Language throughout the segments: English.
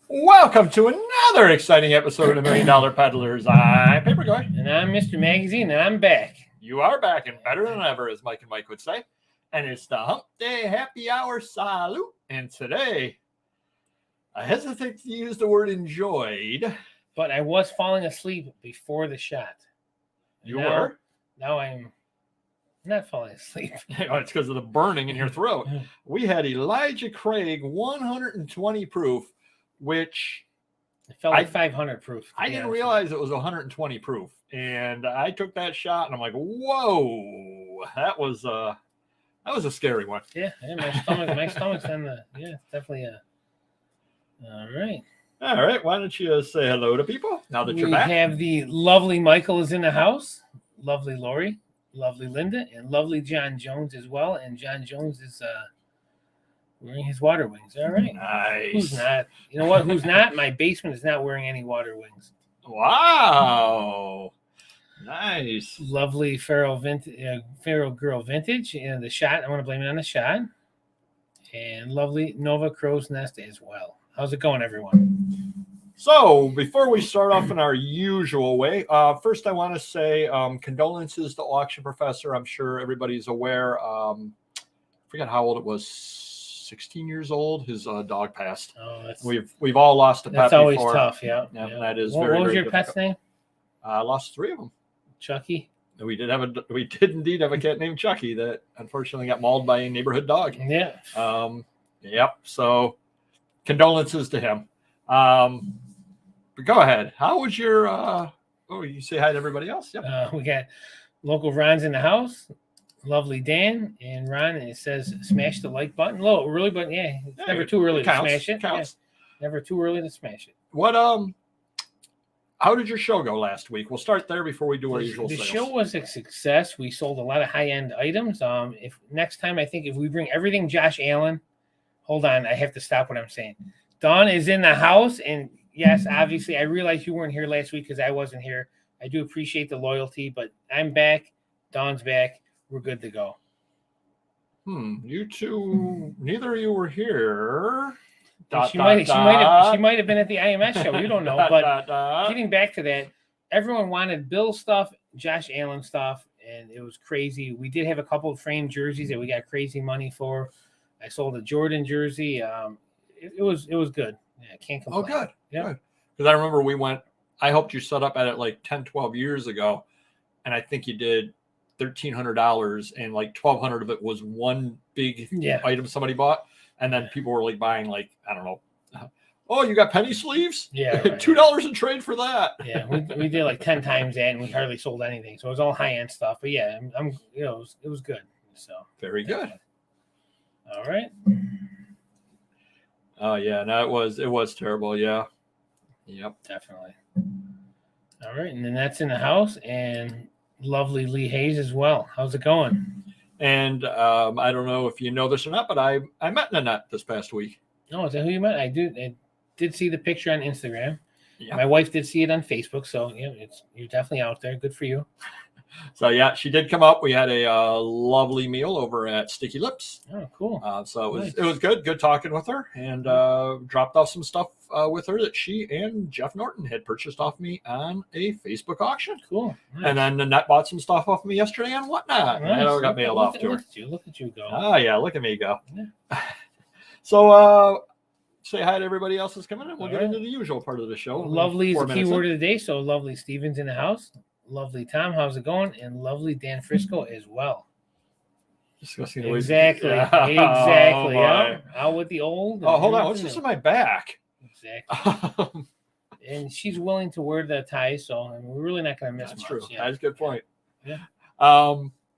Welcome to another exciting episode of Million Dollar Peddlers. I'm Paperboy. And I'm Mr. Magazine, and I'm back. You are back and better than ever, as Mike and Mike would say. And it's the Hump Day Happy Hour Salute. And today, I hesitate to use the word enjoyed. But I was falling asleep before the shot. You were? Now I'm not falling asleep. It's because of the burning in your throat. We had Elijah Craig 120 proof, which it felt like 500 proof. I didn't realize it was 120 proof. And I took that shot and I'm like, whoa, that was a scary one. Yeah, my stomach's on the, definitely. All right. Why don't you say hello to people now that you're back? We have the lovely Michael is in the house, lovely Lori, lovely Linda, and lovely John Jones as well. And John Jones is wearing his water wings. All right. Nice. Who's not? You know what? Who's not? My basement is not wearing any water wings. Wow. Nice. Lovely Feral Girl Vintage. And the shot, I want to blame it on the shot. And lovely Nova Crow's Nest as well. How's it going, everyone? So before we start off in our usual way, first I want to say condolences to Auction Professor. I'm sure everybody's aware. I forget how old it was. 16 years old. His dog passed. Oh, we've all lost a pet. That's always before. tough. Yeah. That is. What was your pet's name? I lost 3 of them. Chucky. We did indeed have a cat named Chucky that unfortunately got mauled by a neighborhood dog. Yeah. Yep. So condolences to him. But go ahead. How was your? You say hi to everybody else. Yep. We got local Ron's in the house. Lovely Dan and Ron, and it says smash the like button. Low, really, but it's never too early to smash it. Counts. Yeah, never too early to smash it. What how did your show go last week? We'll start there before we do our usual The sales. show was a success. We sold a lot of high-end items. If next time, I think if we bring everything Josh Allen, hold on, I have to stop what I'm saying. Dawn is in the house, and yes, obviously, I realize you weren't here last week because I wasn't here. I do appreciate the loyalty, but I'm back. Dawn's back. We're good to go. You two, neither of you were here. She might have been at the IMS show. You don't know. But getting back to that, everyone wanted Bill stuff, Josh Allen stuff, and it was crazy. We did have a couple of framed jerseys that we got crazy money for. I sold a Jordan jersey. It was good. Yeah, I can't complain. Oh, good. Yeah. Because I remember I helped you set up at it like 10, 12 years ago, and I think you did $1,300, and like $1,200 of it was one big item somebody bought, and then people were like buying like, I don't know, oh, you got penny sleeves? Yeah, right. $2 in trade for that. Yeah, we did like 10 times that, and we hardly sold anything, so it was all high end stuff. But yeah, it was good. So very good. All right. Oh yeah, no, it was terrible. Yeah. Yep. Definitely. All right, and then that's in the house, and lovely Lee Hayes as well. How's it going? And I don't know if you know this or not, but I met Nanette this past week. Oh, is that who you met? I did see the picture on Instagram. Yeah. My wife did see it on Facebook, so you're definitely out there. Good for you. So yeah, she did come up. We had a lovely meal over at Sticky Lips. Oh, cool. So it was good talking with her, and dropped off some stuff with her that she and Jeff Norton had purchased off me on a Facebook auction. Cool. Nice. And then Nanette bought some stuff off me yesterday on Whatnot. Nice. And I got mailed off to her. Look at you go. Oh yeah, look at me go. Yeah. So say hi to everybody else that's coming in. We'll get into the usual part of the show. Lovely is the key word of the day. So lovely Steven's in the house. Lovely Tom, how's it going? And lovely Dan Frisco as well. Discussing exactly. Oh, yeah. Out with the old. Oh, hold on. What's this in my back? Exactly. And she's willing to wear the tie, so we're really not going to miss That's much. True. Yeah. That's a good point. Yeah.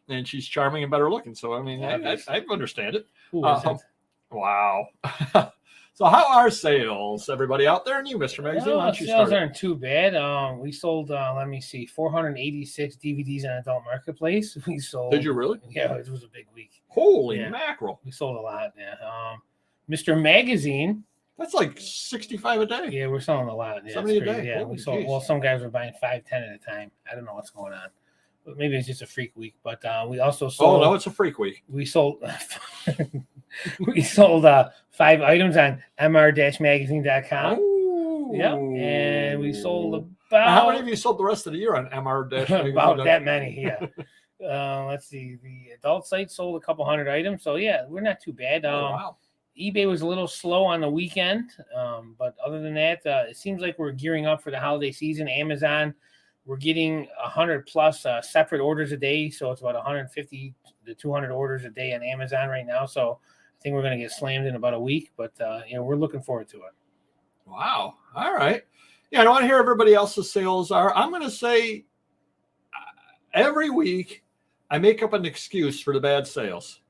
And she's charming and better looking. So I mean, I understand it. Who is it? Wow. So how are sales, everybody out there? And you, Mr. Magazine, why don't you sales start? aren't too bad. We sold, 486 DVDs on Adult Marketplace. We sold. Did you really? Yeah, it was a big week. Holy mackerel! We sold a lot. Yeah. Mr. Magazine. That's like 65 a day. Yeah, we're selling a lot. Yeah, 70 a day. Yeah, we sold. Well, some guys were buying 5, 10 at a time. I don't know what's going on. But maybe it's just a freak week. But we also sold. Oh no, it's a freak week. We sold. We sold 5 items on mr-magazine.com. Yep. And we sold Now, about. how many of you sold the rest of the year on MR-magazine? About that many, yeah. Let's see. The adult site sold a couple hundred items. So, yeah, we're not too bad. Wow. eBay was a little slow on the weekend. But other than that, it seems like we're gearing up for the holiday season. Amazon, we're getting 100 plus separate orders a day. So it's about 150 to 200 orders a day on Amazon right now. So I think we're going to get slammed in about a week. But, we're looking forward to it. Wow. All right. Yeah, I don't want to hear everybody else's sales are. I'm going to say every week I make up an excuse for the bad sales.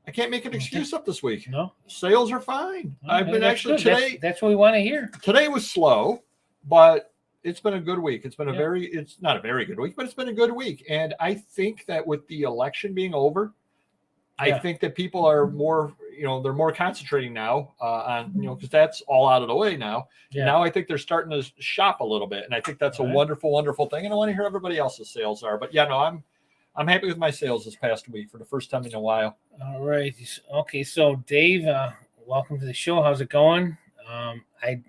I can't make an excuse up this week. No. Sales are fine. Okay, I've been actually good. today. That's what we want to hear. Today was slow, but it's been a good week. It's been it's not a very good week, but it's been a good week. And I think that with the election being over, I think that people are more, they're more concentrating now on, because that's all out of the way now. Yeah. Now I think they're starting to shop a little bit. And I think that's a wonderful, wonderful thing. And I want to hear everybody else's sales are. But yeah, no, I'm happy with my sales this past week for the first time in a while. All right. Okay. So Dave, welcome to the show. How's it going?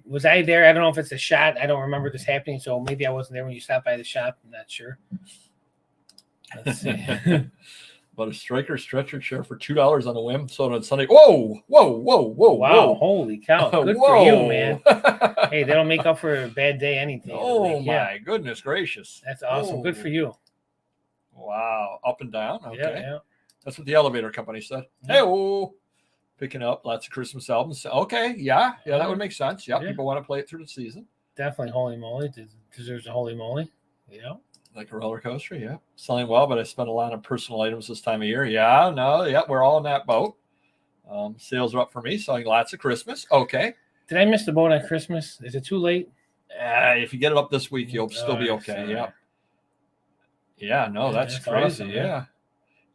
Was I there? I don't know if it's a shot. I don't remember this happening. So maybe I wasn't there when you stopped by the shop. I'm not sure. Let's see. But a striker stretcher chair for $2 on a whim. Sold on Sunday. Whoa. Wow. Holy cow. Good for you, man. Hey, that'll make up for a bad day anything. Oh, my goodness gracious. That's awesome. Good for you. Wow. Up and down. Okay. Yeah. That's what the elevator company said. Hey, picking up lots of Christmas albums. Okay. Yeah, that would make sense. Yeah. People want to play it through the season. Definitely. Holy moly. Deserves a holy moly. Yeah. Like a roller coaster, yeah. Selling well, but I spent a lot on personal items this time of year. We're all in that boat. Sales are up for me, selling lots of Christmas. Okay. Did I miss the boat on Christmas? Is it too late? If you get it up this week, you'll still be okay. Yeah. Yeah, no, that's crazy. Awesome, yeah.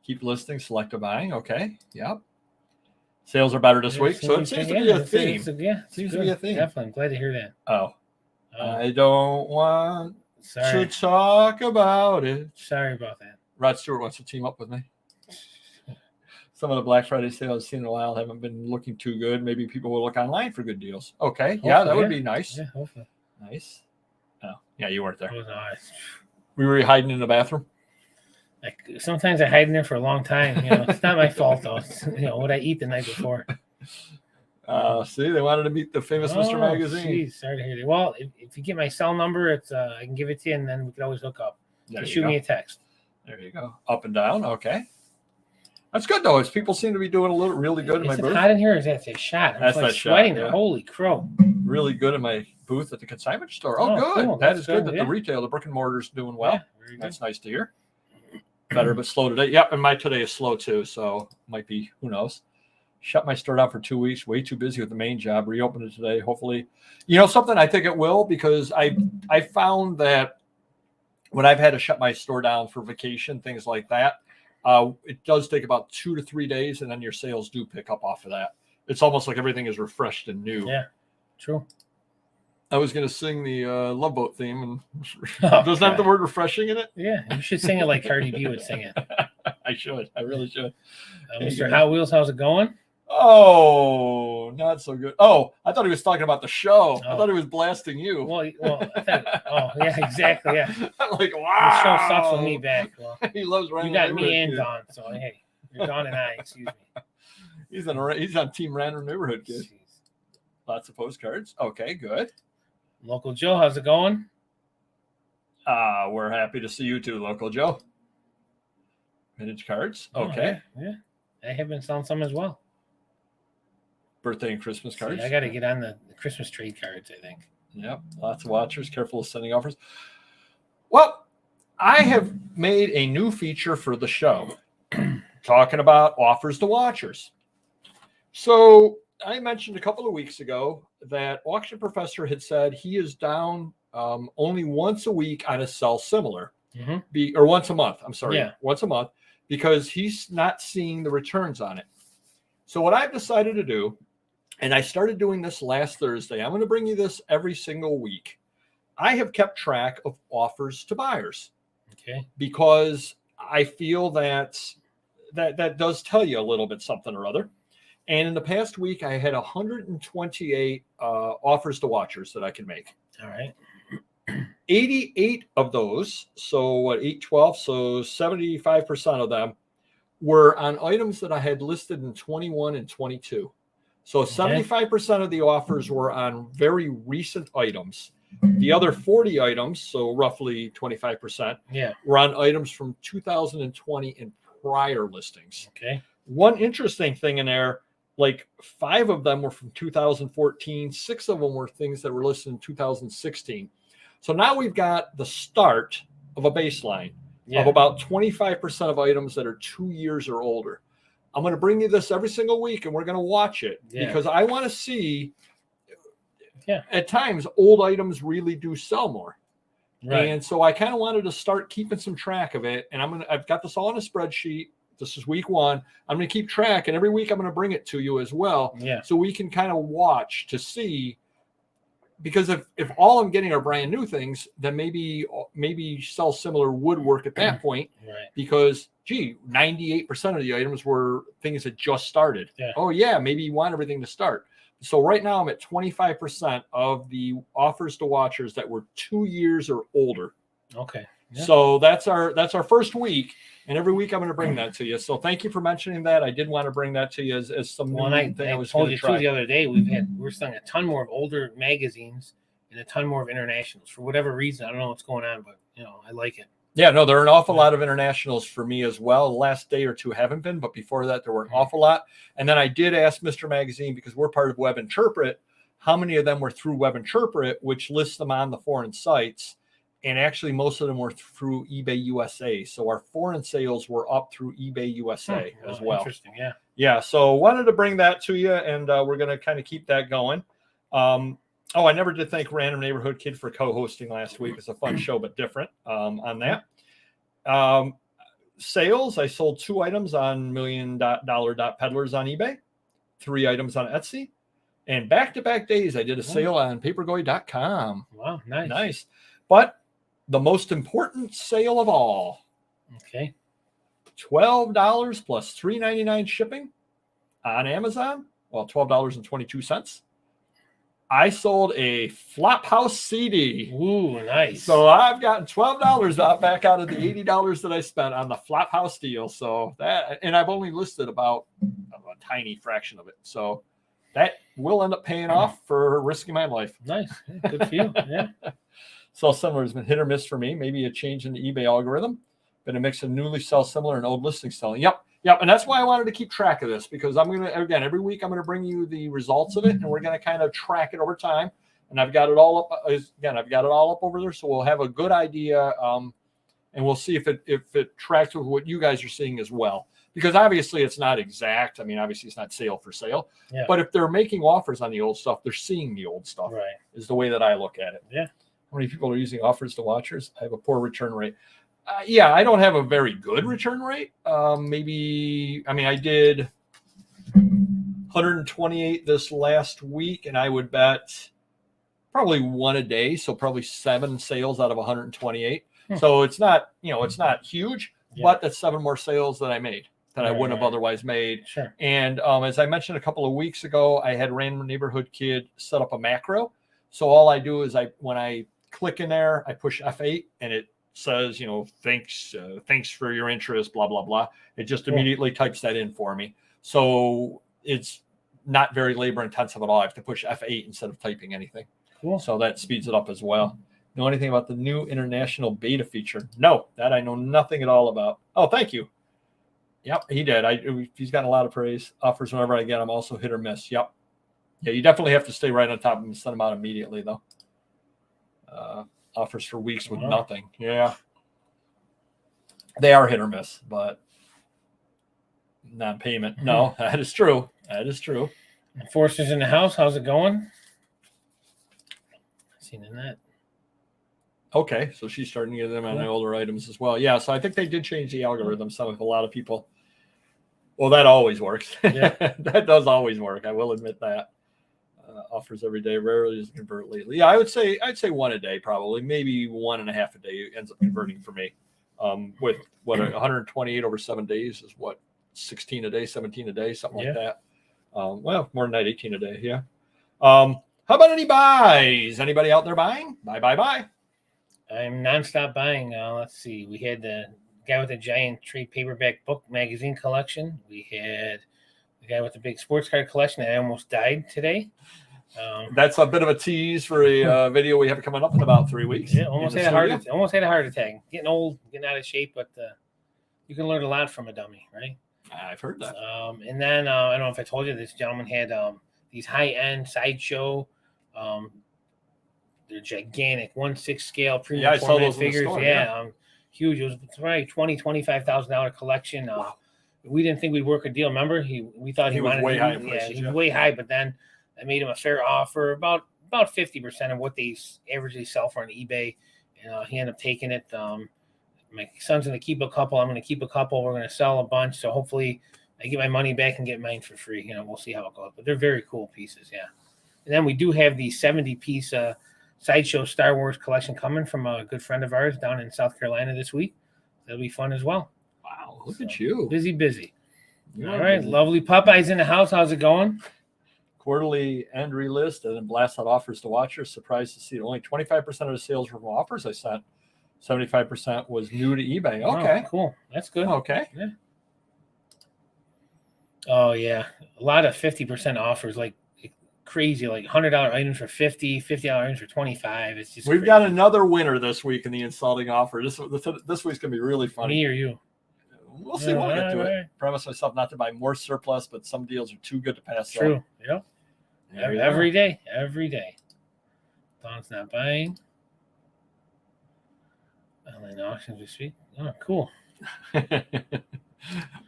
Keep listing, selective buying. Okay. Yep. Sales are better this week. So it seems to be a theme. Seems to be a theme. Definitely. I'm glad to hear that. Oh. I don't want to talk about it. Sorry about that. Rod Stewart wants to team up with me. Some of the Black Friday sales I've seen in a while haven't been looking too good. Maybe people will look online for good deals. Okay. Hopefully, that would be nice. Yeah, hopefully. Nice. Oh, yeah, you weren't there. That was nice. We were hiding in the bathroom. Sometimes I hide in there for a long time. It's not my fault though. It's, what I eat the night before. See, they wanted to meet the famous Mr. Magazine. Geez, sorry to hear that. Well, if you get my cell number, it's I can give it to you, and then we can always hook up. Shoot me a text. There you go. Up and down. Okay. That's good though. People seem to be doing really good in my booth. Is it hot in here? Or is that a shot? I'm That's sweating. Shot, yeah. Holy crow! Really good in my booth at the consignment store. Oh, good. Cool. That is good that the retail, the brick and mortar is doing well. Yeah, very good. That's nice to hear. Better but slow today. Yep, and my today is slow too, so might be, who knows. Shut my store down for 2 weeks. Way too busy with the main job. Reopened it today. Hopefully, something. I think it will, because I found that when I've had to shut my store down for vacation, things like that, it does take about 2 to 3 days, and then your sales do pick up off of that. It's almost like everything is refreshed and new. Yeah, true. I was going to sing the Love Boat theme, and doesn't have the word refreshing in it. Yeah, you should sing it like Cardi B would sing it. I should. I really should. Mr. Hot Wheels, how's it going? Oh, not so good. Oh, I thought he was talking about the show. Oh. I thought he was blasting you. Well, I thought, yeah, exactly, yeah. I'm like, wow. The show sucks with me back. Well, he loves Random. You got me and Don, so hey, you're Don and I. Excuse me. He's on Team Random Neighborhood Kid. Jeez. Lots of postcards. Okay, good. Local Joe, how's it going? We're happy to see you too, Local Joe. Vintage cards. Okay. Yeah. I have been selling some as well. Birthday and Christmas cards. See, I got to get on the Christmas trade cards, I think. Yep. Lots of watchers. Careful of sending offers. Well, I have made a new feature for the show talking about offers to watchers. So I mentioned a couple of weeks ago that Auction Professor had said he is down only once a week on a sell similar, or once a month. I'm sorry, once a month, because he's not seeing the returns on it. So what I've decided to do, and I started doing this last Thursday, I'm going to bring you this every single week. I have kept track of offers to buyers, because I feel that does tell you a little bit something or other. And in the past week, I had 128 offers to watchers that I can make. All right. 88 of those, so what, 812, so 75% of them were on items that I had listed in 21 and 22. So 75% of the offers were on very recent items. The other 40 items, so roughly 25%, were on items from 2020 and prior listings. Okay. One interesting thing in there, like 5 of them were from 2014, 6 of them were things that were listed in 2016. So now we've got the start of a baseline of about 25% of items that are 2 years or older. I'm going to bring you this every single week, and we're going to watch it because I want to see. At times, old items really do sell more, and so I kind of wanted to start keeping some track of it. And I've got this all on a spreadsheet. This is week 1. I'm going to keep track, and every week I'm going to bring it to you as well, so we can kind of watch to see. Because if all I'm getting are brand new things, then maybe sell similar would work at that point. Because 98% of the items were things that just started. Oh yeah, maybe you want everything to start. So right now I'm at 25% of the offers to watchers that were 2 years or older. Okay. So that's our first week, and every week I'm going to bring that to you. So thank you for mentioning that. I did want to bring that to you as some new thing I was going to try. The other day we're selling a ton more of older magazines and a ton more of internationals for whatever reason. I don't know what's going on, but I like it. Yeah, no, there are an awful lot of internationals for me as well. The last day or two haven't been, but before that there were an awful lot. And then I did ask Mr. Magazine, because we're part of Web Interpret, how many of them were through Web Interpret, which lists them on the foreign sites. And actually, most of them were through eBay USA. So our foreign sales were up through eBay USA as well. Interesting, yeah. Yeah, so wanted to bring that to you, and we're going to kind of keep that going. I never did thank Random Neighborhood Kid for co-hosting last week. It's a fun show, but different on that. Sales, I sold 2 items on $1 Million Peddlers on eBay, 3 items on Etsy, and back-to-back days, I did a sale on papergoy.com. Wow, nice. Nice. But the most important sale of all. Okay. $12 plus $3.99 shipping on Amazon. Well, $12.22. I sold a Flophouse CD. Ooh, nice. So I've gotten $12 back out of the $80 that I spent on the Flophouse deal. So that, and I've only listed about a tiny fraction of it. So that will end up paying off for risking my life. Nice. Good for you. Yeah. Sell similar has been hit or miss for me. Maybe a change in the eBay algorithm, but a mix of newly sell similar and old listing selling. Yep. And that's why I wanted to keep track of this, because I'm going to, again, every week I'm going to bring you the results of it, and we're going to kind of track it over time. And I've got it all up. Again, I've got it all up over there, so we'll have a good idea, and we'll see if it tracks with what you guys are seeing as well. Because obviously it's not exact. I mean, obviously it's not sale for sale. Yeah. But if they're making offers on the old stuff, they're seeing the old stuff. Right. Is the way that I look at it. Yeah. How many people are using offers to watchers? I have a poor return rate. I don't have a very good return rate. I did 128 this last week, and I would bet probably 1 a day. So probably 7 sales out of 128. So it's not, it's not huge, but that's 7 more sales that I made that I wouldn't have otherwise made. Sure. And as I mentioned a couple of weeks ago, I had Random Neighborhood Kid set up a macro. So all I do is when I click in there, I push F8, and it says, thanks for your interest, blah, blah, blah. It just immediately types that in for me. So it's not very labor intensive at all. I have to push F8 instead of typing anything. Cool. So that speeds it up as well. Know anything about the new international beta feature? No, that I know nothing at all about. Oh, thank you. Yep, he did. He's gotten a lot of praise. Offers whenever I get them, also hit or miss. Yep. Yeah, you definitely have to stay right on top of them and send them out immediately, though. Offers for weeks with nothing. Yeah. They are hit or miss, but non-payment. No, that is true. That is true. Forster's in the house. How's it going? Seen in that. Okay, so she's starting to get them on the older items as well. Yeah, so I think they did change the algorithm. Some of a lot of people. Well, that always works. Yeah. That does always work. I will admit that. Offers every day, rarely does convert lately. Yeah, I'd say 1 a day, probably, maybe 1.5 a day ends up converting for me. With 128 over 7 days is what, 16 a day, 17 a day, something like that. Well, more than that, 18 a day. Yeah. How about any buys? Anybody out there buying? Buy. I'm nonstop buying. Let's see. We had the guy with the giant trade paperback book magazine collection. We had the guy with the big sports card collection that almost died today. That's a bit of a tease for a video we have coming up in about 3 weeks. Yeah, almost had a heart attack. Getting old, getting out of shape, but you can learn a lot from a dummy, right? I've heard that. And then I don't know if I told you, this gentleman had these high-end sideshow. They're gigantic, 1/6 scale premium format figures. Huge. It was probably $25,000 collection. Wow. We didn't think we'd work a deal. Remember, we thought he wanted way high. He was way high, but then I made him a fair offer, about 50% of what they averagely sell for on eBay, and he ended up taking it. My son's going to keep a couple. I'm going to keep a couple. We're going to sell a bunch. So hopefully I get my money back and get mine for free. We'll see how it goes. But they're very cool pieces, yeah. And then we do have the 70-piece Sideshow Star Wars collection coming from a good friend of ours down in South Carolina this week. That'll be fun as well. Wow, look at you. Busy. All right, lovely. Popeye's in the house. How's it going? Quarterly end relist and then blast out offers to watchers. Surprised to see only 25% of the sales were from offers I sent. 75% was new to eBay. Okay. Oh, cool. That's good. Okay. Yeah. Oh, yeah. A lot of 50% offers, like crazy, like $100 items for $50, $50 items for $25. It's just We've got another winner this week in the insulting offer. This week's going to be really funny. Me or you? We'll see when we get to it. Promise myself not to buy more surplus, but some deals are too good to pass up. True. Yep. Every day. Don's not buying. Online auctions this week. Oh, cool.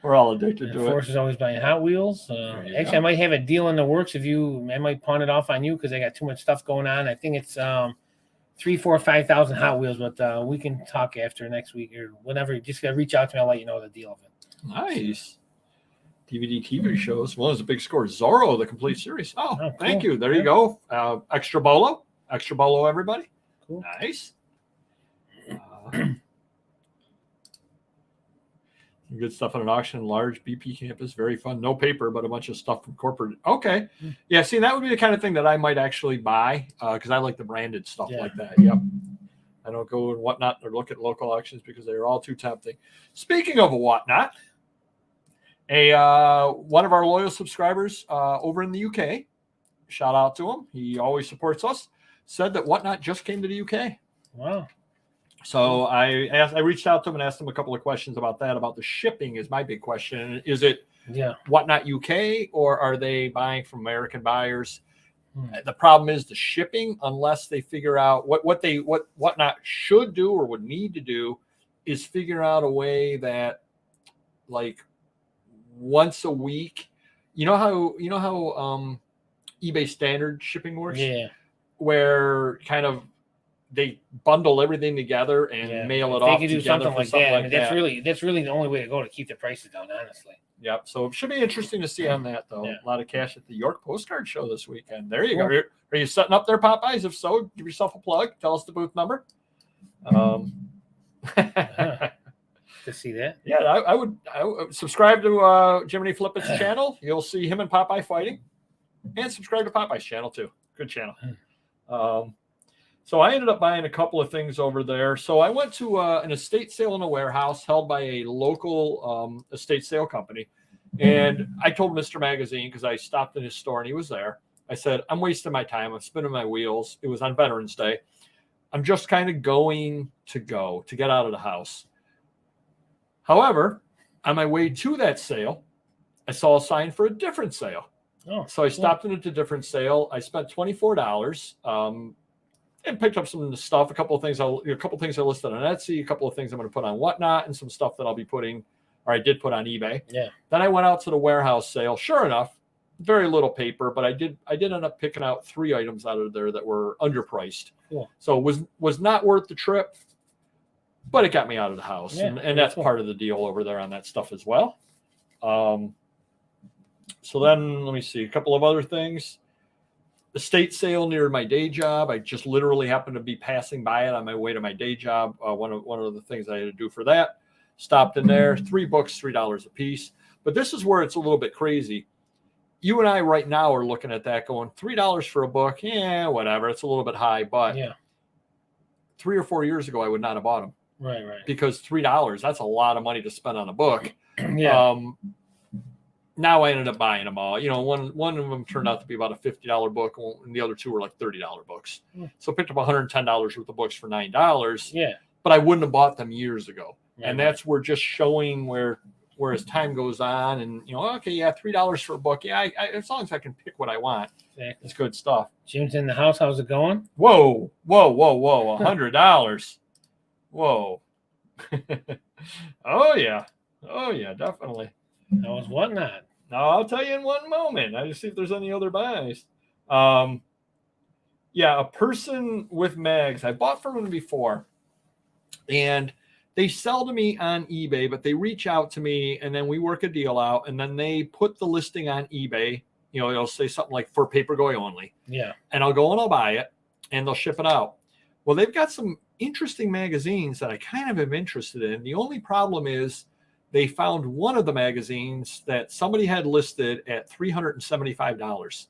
We're all addicted to it. Force is always buying Hot Wheels. Actually, I might have a deal in the works. I might pawn it off on you because I got too much stuff going on. I think it's 3,000, 4,000, 5,000 Hot Wheels, but we can talk after next week or whenever. Just gotta reach out to me. I'll let you know the deal of it. Nice. DVD TV shows. One is a big score. Zorro, the complete series. Oh, cool. Thank you. There you go. Extra bolo, everybody. Cool. Nice. Good stuff on an auction. Large BP campus. Very fun. No paper, but a bunch of stuff from corporate. Okay. Yeah, see, that would be the kind of thing that I might actually buy because I like the branded stuff like that. Yep. I don't go and whatnot or look at local auctions because they're all too tempting. Speaking of a whatnot, one of our loyal subscribers over in the UK, shout out to him. He always supports us. Said that whatnot just came to the UK. Wow. So I reached out to him and asked him a couple of questions about that. About the shipping is my big question. Is it Whatnot UK or are they buying from American buyers? The problem is the shipping, unless they figure out what Whatnot should do or would need to do is figure out a way that like once a week, you know how eBay standard shipping works? Yeah. Where kind of they bundle everything together and mail it off. They can do something like that. I mean, that's really the only way to go to keep the prices down, honestly. Yep. So it should be interesting to see on that, though. A lot of cash at the York Postcard Show this weekend. There you go. Are you setting up there, Popeyes? If so, give yourself a plug. Tell us the booth number. To see that. Yeah, I would subscribe to Jiminy Flippett's channel. You'll see him and Popeye fighting. And subscribe to Popeye's channel, too. Good channel. So I ended up buying a couple of things over there. So I went to an estate sale in a warehouse held by a local estate sale company. And I told Mr. Magazine, because I stopped in his store and he was there. I said, I'm wasting my time. I'm spinning my wheels. It was on Veterans Day. I'm just kind of going to get out of the house. However, on my way to that sale, I saw a sign for a different sale. So I stopped in at a different sale. I spent $24. And picked up some stuff, a couple of things I listed on Etsy, a couple of things I'm going to put on Whatnot, and some stuff that I'll be putting, or I did put on eBay. Yeah. Then I went out to the warehouse sale. Sure enough, very little paper, but I did end up picking out 3 items out of there that were underpriced. Cool. So it was not worth the trip, but it got me out of the house, and that's part of the deal over there on that stuff as well. So then let me see a couple of other things. Estate sale near my day job. I just literally happened to be passing by it on my way to my day job. One of the things I had to do for that. Stopped in there. 3 books, $3 a piece. But this is where it's a little bit crazy. you and I right now are looking at that going $3 for a book. Yeah, whatever. It's a little bit high, but 3 or 4 years ago, I would not have bought them. Right. Because $3, that's a lot of money to spend on a book. Yeah. Now I ended up buying them all. One of them turned out to be about a $50 book, and the other two were like $30 books. So I picked up $110 worth of books for $9. Yeah. But I wouldn't have bought them years ago. Right, and that's where just showing where as time goes on, and okay, yeah, $3 for a book. Yeah, I, as long as I can pick what I want, it's good stuff. Jim's in the house. How's it going? Whoa, $100. Whoa. Oh yeah, definitely. That was Whatnot. No, I'll tell you in one moment. I just see if there's any other buys. Yeah, a person with mags. I bought from them before, and they sell to me on eBay, but they reach out to me, and then we work a deal out, and then they put the listing on eBay. It'll say something like for Paperboy only. Yeah. And I'll go and I'll buy it, and they'll ship it out. Well, they've got some interesting magazines that I kind of am interested in. The only problem is they found one of the magazines that somebody had listed at $375.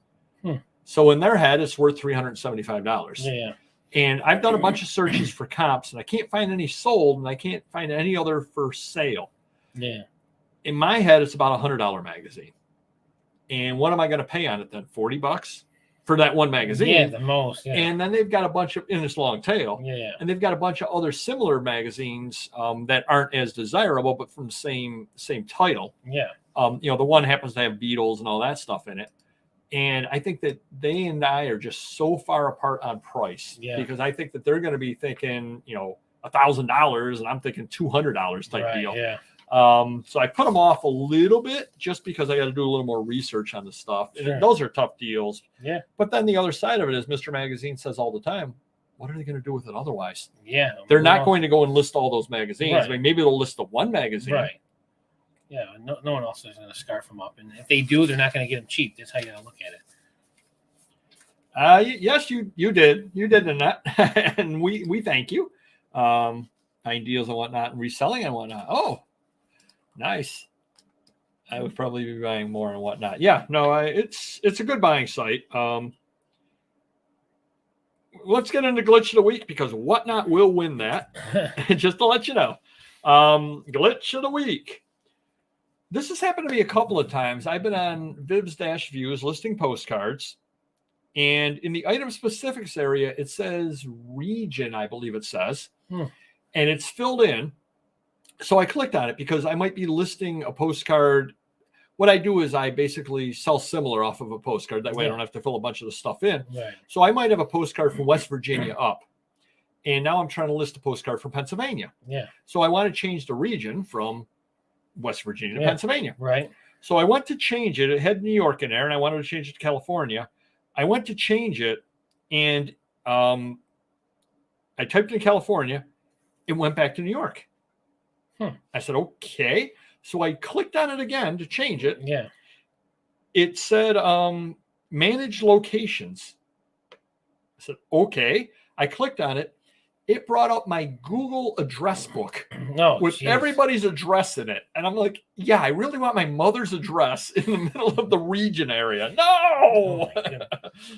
So in their head, it's worth $375. Yeah. And I've done a bunch of searches for comps, and I can't find any sold, and I can't find any other for sale. Yeah. In my head, it's about $100 magazine. And what am I going to pay on it then? $40 for that one magazine? Yeah, the most. Yeah. And then they've got a bunch of, in this long tail. Yeah. And they've got a bunch of other similar magazines that aren't as desirable, but from the same title. Yeah. The one happens to have Beatles and all that stuff in it. And I think that they and I are just so far apart on price, because I think that they're going to be thinking, $1,000, and I'm thinking $200 type deal. Yeah. So I put them off a little bit just because I got to do a little more research on the stuff. Sure. And those are tough deals. Yeah. But then the other side of it is Mr. Magazine says all the time, what are they going to do with it otherwise? Yeah. They're not going to go and list all those magazines. Right. I mean, maybe they'll list the one magazine. Right. Yeah. No one else is going to scarf them up. And if they do, they're not going to get them cheap. That's how you got to look at it. Yes, you did. You did in that. And we thank you. Buying deals and whatnot and reselling and whatnot. Oh, nice. I would probably be buying more and whatnot. Yeah, no, it's a good buying site. Let's get into glitch of the week, because whatnot will win that. Just to let you know. Glitch of the week. This has happened to me a couple of times. I've been on Vibs-Views listing postcards. And in the item specifics area, it says region, I believe it says. And it's filled in. So I clicked on it because I might be listing a postcard. What I do is I basically sell similar off of a postcard. That way I don't have to fill a bunch of the stuff in. Right. So I might have a postcard from West Virginia up. And now I'm trying to list a postcard from Pennsylvania. Yeah. So I want to change the region from West Virginia to Pennsylvania. Right. So I went to change it. It had New York in there, and I wanted to change it to California. I went to change it, and I typed in California. It went back to New York. I said, okay. So I clicked on it again to change it. Yeah. It said manage locations. I said, okay. I clicked on it. It brought up my Google address book with everybody's address in it. And I'm like, yeah, I really want my mother's address in the middle of the region area. No! Oh,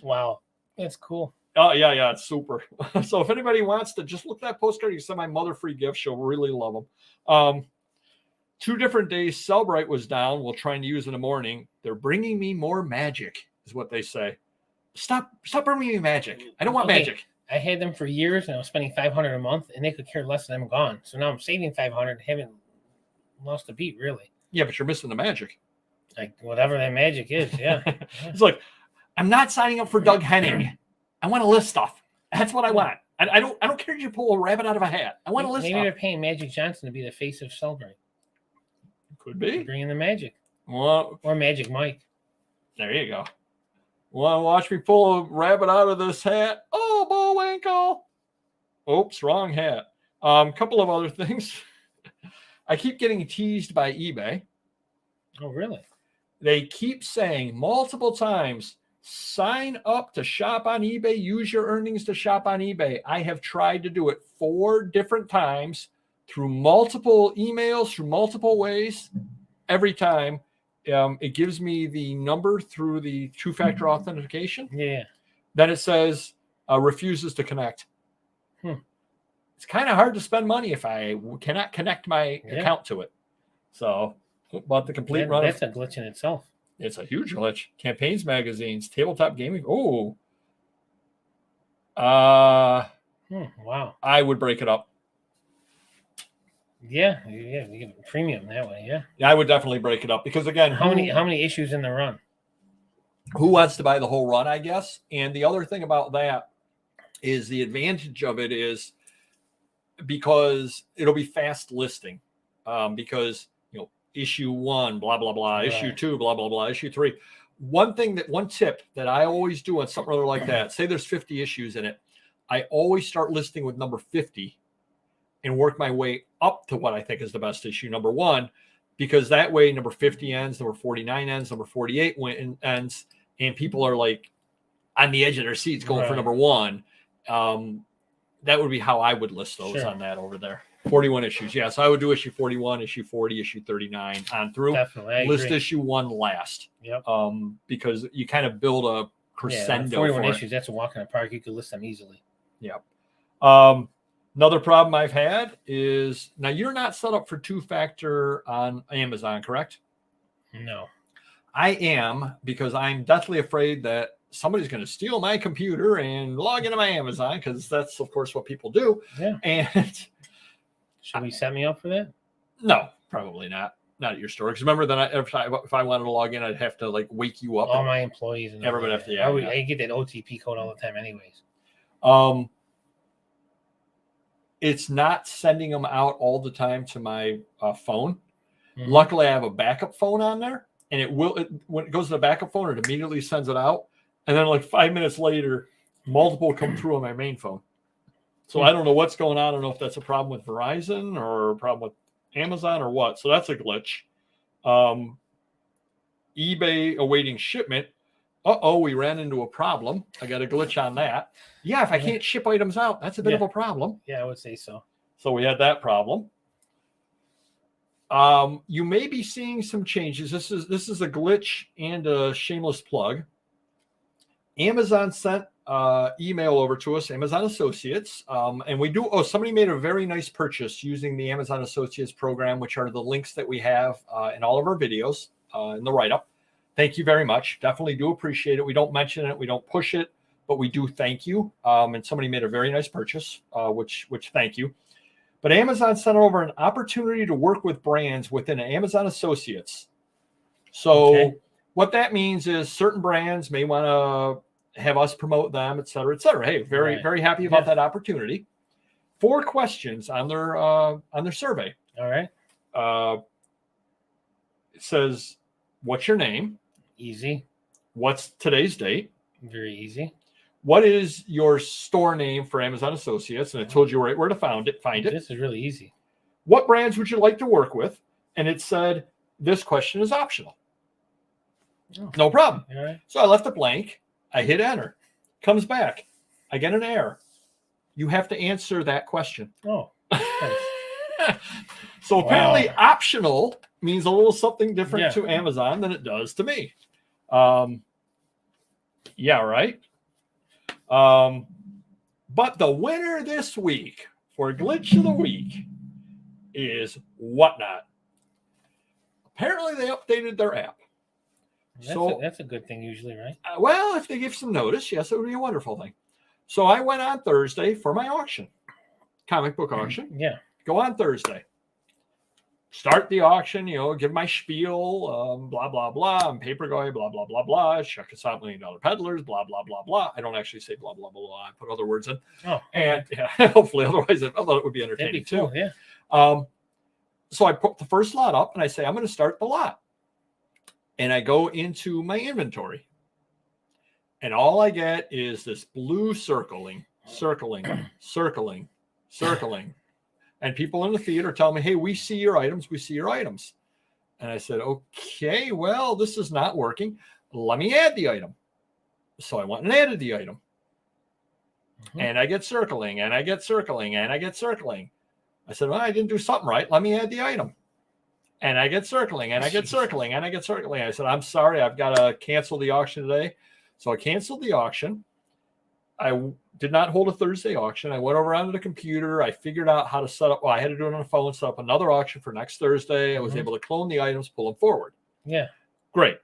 wow. That's cool. Oh, yeah, it's super. So if anybody wants to just look at that postcard, you send my mother free gift. She'll really love them. 2 different days, Cellbrite was down. We're trying to use in the morning. They're bringing me more magic, is what they say. Stop bringing me magic. I don't want magic. I had them for years, and I was spending $500 a month, and they could care less than I'm gone. So now I'm saving $500, haven't lost a beat, really. Yeah, but you're missing the magic. Like whatever that magic is, yeah. It's like, I'm not signing up for Doug Henning. I want to list stuff. That's what I want. I don't care if you pull a rabbit out of a hat. I want to list Maybe stuff. they're paying Magic Johnson to be the face of Cellbrite. Could be. Bringing the magic. Well, or Magic Mike. There you go. Want to watch me pull a rabbit out of this hat? Oh, Bullwinkle. Oops, wrong hat. Couple of other things. I keep getting teased by eBay. Oh, really? They keep saying multiple times, sign up to shop on eBay, use your earnings to shop on eBay. I have tried to do it 4 different times through multiple emails, through multiple ways. Every time it gives me the number through the two-factor authentication. Yeah. Then it says refuses to connect. It's kind of hard to spend money if I cannot connect my account to it. So, bought the complete run. That's a glitch in itself. It's a huge glitch. Campaigns, magazines, tabletop gaming. Oh. Wow. I would break it up. Yeah, you get a premium that way. Yeah. I would definitely break it up because again, how many issues in the run? Who wants to buy the whole run? I guess. And the other thing about that is the advantage of it is because it'll be fast listing. Because issue 1, blah blah blah, right. Issue 2, blah blah blah, issue 3. One tip that I always do on something other like that. Say there's 50 issues in it. I always start listing with number 50 and work my way up to what I think is the best issue, number 1, because that way number 50 ends, number 49 ends, number 48 ends, and people are like on the edge of their seats going for number 1. That would be how I would list those on that over there. 41 issues. Yeah, so I would do issue 41, issue 40, issue 39 on through. Definitely. List issue 1 last. Yep. Because you kind of build a crescendo. 41 issues, that's a walk in the park. You could list them easily. Yep. Another problem I've had is now you're not set up for two-factor on Amazon, correct? No. I am, because I'm deathly afraid that somebody's going to steal my computer and log into my Amazon, because that's, of course, what people do. Yeah. And should we set me up for that? No, probably not. Not at your store. Because remember that if I wanted to log in, I'd have to like wake you up. All my employees and everybody have to. I get that OTP code all the time, anyways. It's not sending them out all the time to my phone. Mm-hmm. Luckily, I have a backup phone on there, and when it goes to the backup phone, it immediately sends it out. And then like 5 minutes later, multiple come through on my main phone. So I don't know what's going on. I don't know if that's a problem with Verizon or a problem with Amazon or what. So that's a glitch. eBay awaiting shipment. We ran into a problem. I got a glitch on that. Yeah, if I can't ship items out, that's a bit of a problem. Yeah, I would say so. So we had that problem. You may be seeing some changes. This is a glitch and a shameless plug. Amazon sent email over to us, Amazon Associates, and we do. Somebody made a very nice purchase using the Amazon Associates program, which are the links that we have in all of our videos in the write-up. Thank you very much. Definitely do appreciate it. We don't mention it, we don't push it, but we do thank you. And somebody made a very nice purchase, which thank you. But Amazon sent over an opportunity to work with brands within Amazon Associates. So what that means is certain brands may want to have us promote them, et cetera, et cetera. Hey, very happy about that opportunity. 4 questions on their survey. All right. It says, what's your name? Easy. What's today's date? Very easy. What is your store name for Amazon Associates? And it told you right where to find it. This is really easy. What brands would you like to work with? And it said, this question is optional. Oh. No problem. All right. So I left it blank. I hit enter. Comes back. I get an error. You have to answer that question. Oh. Nice. So apparently optional means a little something different to Amazon than it does to me. Yeah, right. But the winner this week for Glitch of the Week is Apparently they updated their app. That's a good thing usually, right? Well, if they give some notice, yes, it would be a wonderful thing. So I went on Thursday for my auction, comic book auction. Yeah. Go on Thursday. Start the auction, give my spiel, blah, blah, blah. I'm paper guy, blah, blah, blah, blah. Check us out, $1 Million Peddlers, blah, blah, blah, blah. I don't actually say blah, blah, blah, blah. I put other words in. Oh. And hopefully, otherwise, I thought it would be entertaining That'd be cool, too. Yeah. So I put the first lot up and I say, I'm going to start the lot. And I go into my inventory. And all I get is this blue circling. And people in the feed are telling me, hey, we see your items. And I said, okay, well, this is not working. Let me add the item. So I went and added the item. Mm-hmm. And I get circling. I said, well, I didn't do something right. Let me add the item. And I get circling, and I get circling, and I get circling. I said, I'm sorry, I've got to cancel the auction today. So I canceled the auction. I did not hold a Thursday auction. I went over onto the computer. I figured out how to set up. Well, I had to do it on the phone, set up another auction for next Thursday. I was able to clone the items, pull them forward. Yeah. Great.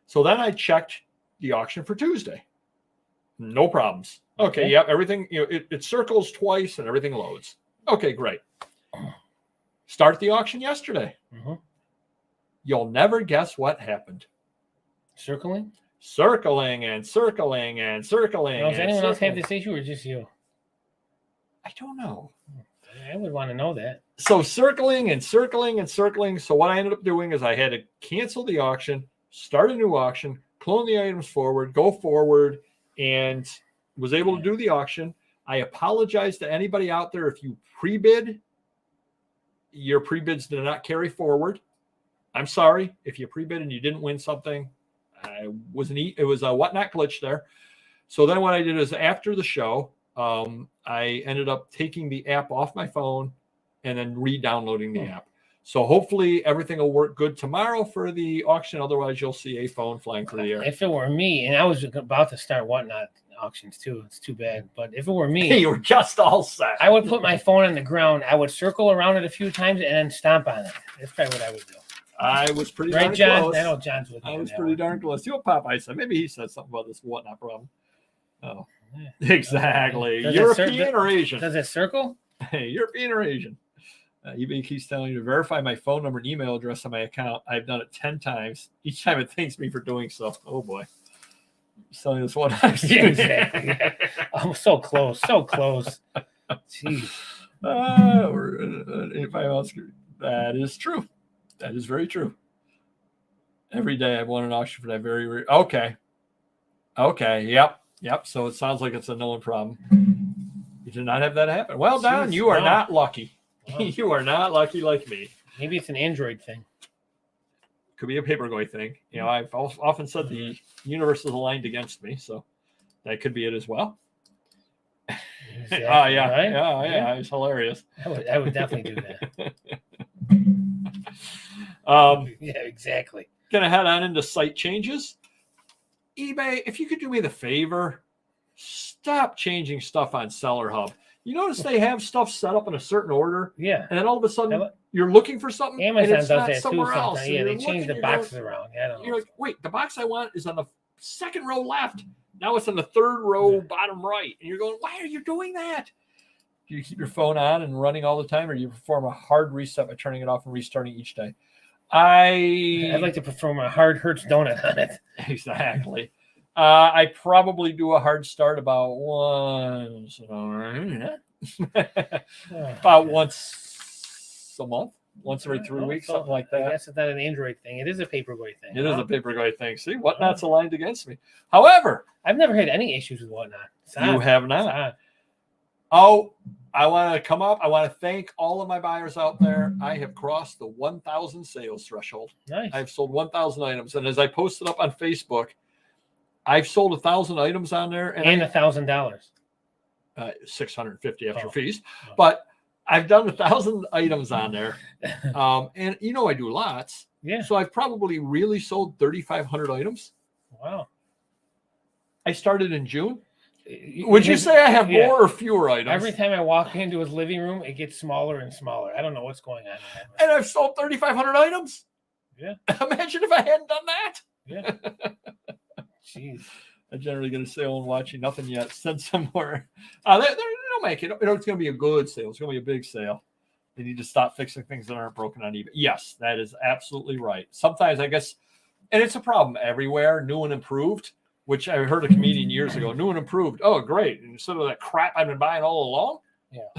So then I checked the auction for Tuesday. No problems. Okay. Yep. Everything, it circles twice and everything loads. Okay, great. Start the auction yesterday. You'll never guess what happened. Circling and circling and circling. Now, does anyone else have this issue or just you? I don't know. I would want to know that. So circling and circling and circling. So what I ended up doing is I had to cancel the auction, start a new auction, clone the items forward, go forward, and was able to do the auction. I apologize to anybody out there if you pre-bid. Your pre-bids did not carry forward. I'm sorry if you pre-bid and you didn't win something. It was a whatnot glitch there. So then what I did is after the show, I ended up taking the app off my phone and then re-downloading the app. So hopefully everything will work good tomorrow for the auction. Otherwise, you'll see a phone flying through the air. If it were me, and I was about to start whatnot auctions too, it's too bad. But if it were me, you were just all set. I would put my phone on the ground. I would circle around it a few times and then stomp on it. That's probably what I would do. I was pretty right, darn John? close. I know John's with me. I was pretty darn close. See what Popeye said. Maybe he said something about this whatnot problem. Oh, yeah. Exactly. Does European or Asian? Does it circle? Hey, European or Asian? eBay keeps telling you to verify my phone number and email address on my account. I've done it 10 times. Each time it thanks me for doing so. Oh boy. Selling this one. Yeah, exactly. I'm so close. So close. Jeez. That is true. That is very true. Every day I've won an auction for that very okay. Yep. So it sounds like it's a known problem. You did not have that happen. Well, Don, you are not lucky. Wow. You are not lucky like me. Maybe it's an Android thing. Could be a paperboy thing. I've often said the universe is aligned against me, so that could be it as well. Exactly, yeah, right? yeah, it's hilarious. I would definitely do that. Yeah, exactly. Gonna head on into site changes. eBay, if you could do me the favor, stop changing stuff on Seller Hub. You notice they have stuff set up in a certain order. Yeah. And then all of a sudden you're looking for something. Amazon and it's does not that somewhere too else. sometimes. Yeah, they change the boxes around. Yeah, I don't know. You're like, wait, the box I want is on the second row left. Now it's on the third row bottom right. And you're going, why are you doing that? Do you keep your phone on and running all the time, or do you perform a hard reset by turning it off and restarting each day? I'd like to perform a hard Hertz donut on it. Exactly. I probably do a hard start about once a month, once every 3 weeks, something like that. I guess it's not an Android thing. It is a paperboy thing. It is a paperboy thing. See, whatnot's aligned against me. However, I've never had any issues with whatnot. You have not. Oh, I want to come up. I want to thank all of my buyers out there. I have crossed the 1,000 sales threshold. Nice. I've sold 1,000 items. And as I posted up on Facebook, I've sold 1,000 items on there. And $1,000. 650 after fees. But I've done 1,000 items on there. And I do lots. Yeah. So I've probably really sold 3,500 items. Wow. I started in June. Would you say I have more or fewer items? Every time I walk into his living room, it gets smaller and smaller. I don't know what's going on. And I've sold 3,500 items. Yeah. Imagine if I hadn't done that. Yeah. Jeez. I'm generally going to sale and watching nothing yet. Send some more. They'll make it. It's going to be a good sale. It's going to be a big sale. They need to stop fixing things that aren't broken on eBay. Yes, that is absolutely right. Sometimes I guess, and it's a problem everywhere, new and improved. Which I heard a comedian years ago, new and improved. Oh, great. And instead of that crap I've been buying all along. Yeah.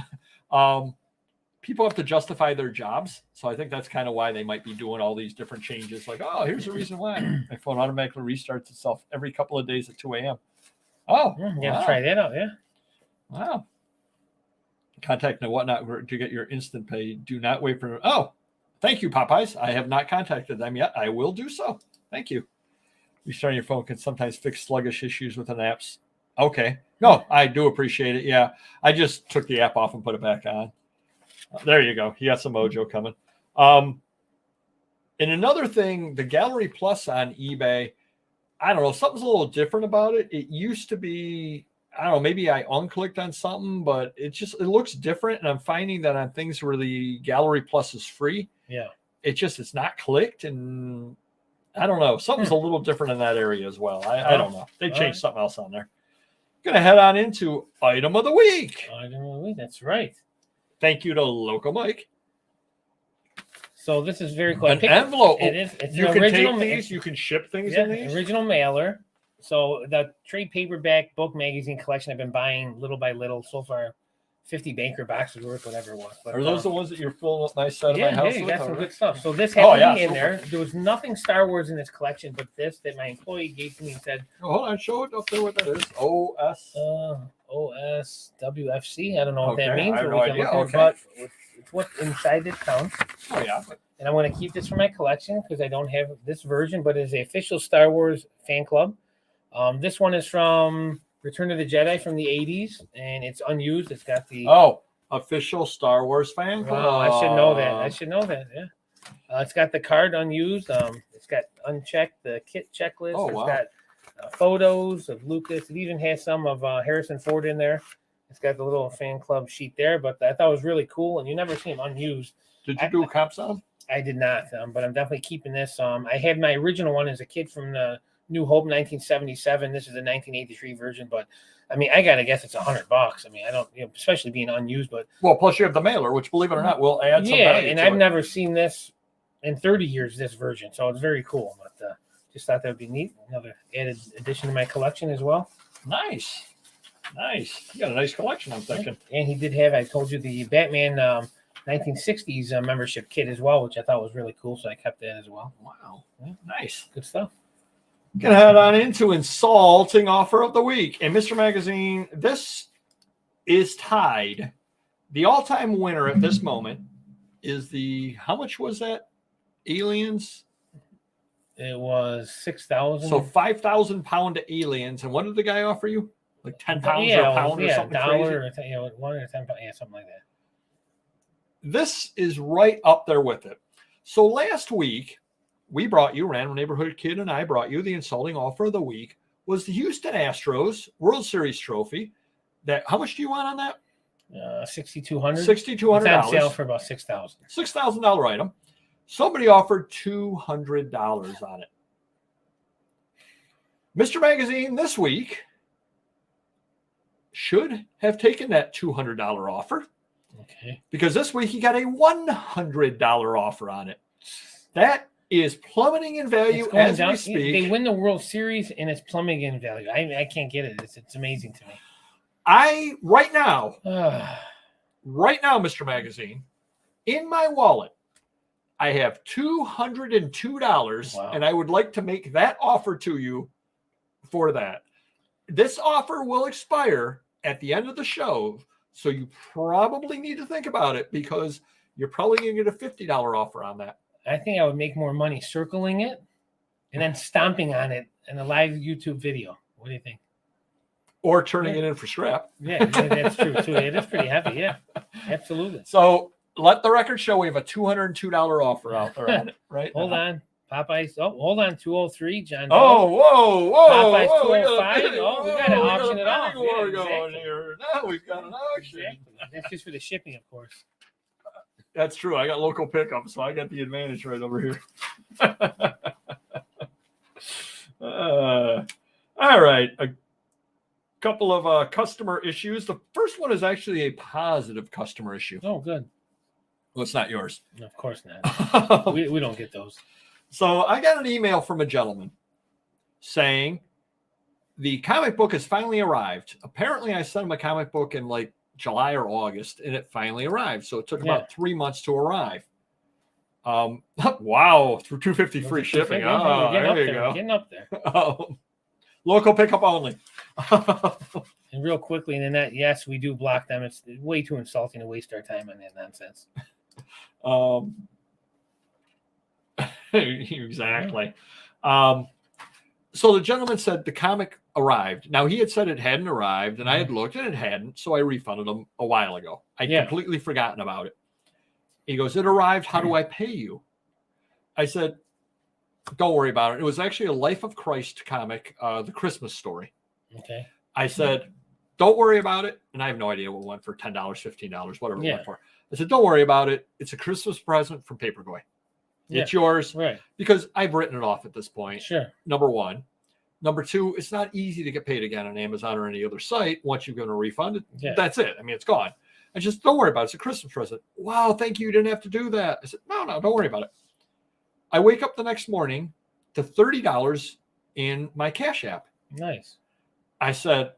People have to justify their jobs. So I think that's kind of why they might be doing all these different changes. Like, oh, here's the reason why. My phone automatically restarts itself every couple of days at 2 a.m. Oh, yeah. Try that out. Yeah. Wow. Contact and whatnot to get your instant pay. Do not wait for. Oh, thank you, Popeyes. I have not contacted them yet. I will do so. Thank you. Restarting your phone can sometimes fix sluggish issues with an apps. Okay. No, I do appreciate it. Yeah. I just took the app off and put it back on. There you go. You got some mojo coming. And another thing, the Gallery Plus on eBay, I don't know, something's a little different about it. It used to be, I don't know, maybe I unclicked on something, but it looks different. And I'm finding that on things where the Gallery Plus is free, it's not clicked. And I don't know, something's a little different in that area as well. I don't know. They changed something else on there. Going to head on into item of the week. Item of the week, that's right. Thank you to Local Mike. So this is very cool. An envelope. It's you an can original. Take these. You can ship things in these. Original mailer. So the trade paperback book magazine collection I've been buying little by little so far. 50 banker boxes worth, whatever it was. But, are those the ones that you're filling up my side of my house? Yeah, you got some good stuff. So this had to be in there. There was nothing Star Wars in this collection, but this that my employee gave to me and said, hold on, show it up there what that is. OSWFC. I don't know what that means. I have no idea. But it's what's inside that counts. Oh, yeah. And I'm going to keep this for my collection because I don't have this version, but it's the official Star Wars fan club. This one is from Return of the Jedi from the 80s, and it's unused. It's got the official Star Wars fan club. Wow, I should know that. Yeah. It's got the card unused. It's got unchecked the kit checklist. It's got photos of Lucas. It even has some of Harrison Ford in there. It's got the little fan club sheet there, but I thought it was really cool, and you never see them unused. Did you do comps on them? I did not, but I'm definitely keeping this. I had my original one as a kid from the New Hope 1977. This is the 1983 version, but I mean, I gotta guess it's $100. I mean, I don't, especially being unused, but plus you have the mailer, which believe it or not, will add some value. And I've never seen this in 30 years. This version, so it's very cool. But just thought that would be neat. Another added addition to my collection as well. Nice. You got a nice collection, I'm thinking. And he did have, I told you, the Batman 1960s membership kit as well, which I thought was really cool. So I kept that as well. Wow, nice, good stuff. Gonna head on into insulting offer of the week. And Mr. Magazine, this is tied. The all-time winner at this moment is how much was that? Aliens? It was 6,000. So 5,000 pound aliens. And what did the guy offer you? Like 10 pounds or a pound or something $1 crazy? or 1 or 10 pounds, something like that. This is right up there with it. So last week, we brought you, Random Neighborhood Kid and I brought you the insulting offer of the week was the Houston Astros World Series trophy. How much do you want on that? $6,200. $6,200. It's on sale for about $6,000. $6,000 item. Somebody offered $200 on it. Mr. Magazine this week should have taken that $200 offer. Okay. Because this week he got a $100 offer on it. That is plummeting in value as we speak. They win the World Series and it's plummeting in value. I can't get it. It's amazing to me. Right now, Mr. Magazine, in my wallet, I have $202, and I would like to make that offer to you for that. This offer will expire at the end of the show, so you probably need to think about it because you're probably going to get a $50 offer on that. I think I would make more money circling it and then stomping on it in a live YouTube video. What do you think? Or turning it in for scrap. Yeah, that's true too. It is pretty heavy. Yeah, absolutely. So let the record show we have a $202 offer out there on it, right? Hold on. Popeyes. Oh, hold on. 203, John. Whoa. Popeyes 205. We got to auction it off. We're going here. Now we've got an auction. Exactly. That's just for the shipping, of course. That's true. I got local pickup, so I got the advantage right over here. All right. A couple of customer issues. The first one is actually a positive customer issue. Oh, good. Well, it's not yours. Of course not. we don't get those. So I got an email from a gentleman saying the comic book has finally arrived. Apparently, I sent him a comic book in like July or August, and it finally arrived. So it took about 3 months to arrive. Wow, through $250 free shipping. Oh, there you go. Getting up there. Local pickup only. And real quickly, and then that, yes, we do block them. It's way too insulting to waste our time on that nonsense. Exactly. So the gentleman said the comic arrived. Now he had said it hadn't arrived, and I had looked and it hadn't, so I refunded him a while ago. I'd completely forgotten about it. He goes, "It arrived. How do I pay you?" I said, don't worry about it. It was actually a Life of Christ comic, the Christmas story. Okay. I said, don't worry about it. And I have no idea what it went for, $10, $15, whatever it went for. I said, don't worry about it. It's a Christmas present from Paperboy. It's yours. Right. Because I've written it off at this point. Sure. Number one. Number two, it's not easy to get paid again on Amazon or any other site. Once you've got a refund, that's it. I mean, it's gone. I just, don't worry about it. It's a Christmas present. Wow, thank you. You didn't have to do that. I said, no, don't worry about it. I wake up the next morning to $30 in my Cash App. Nice. I said,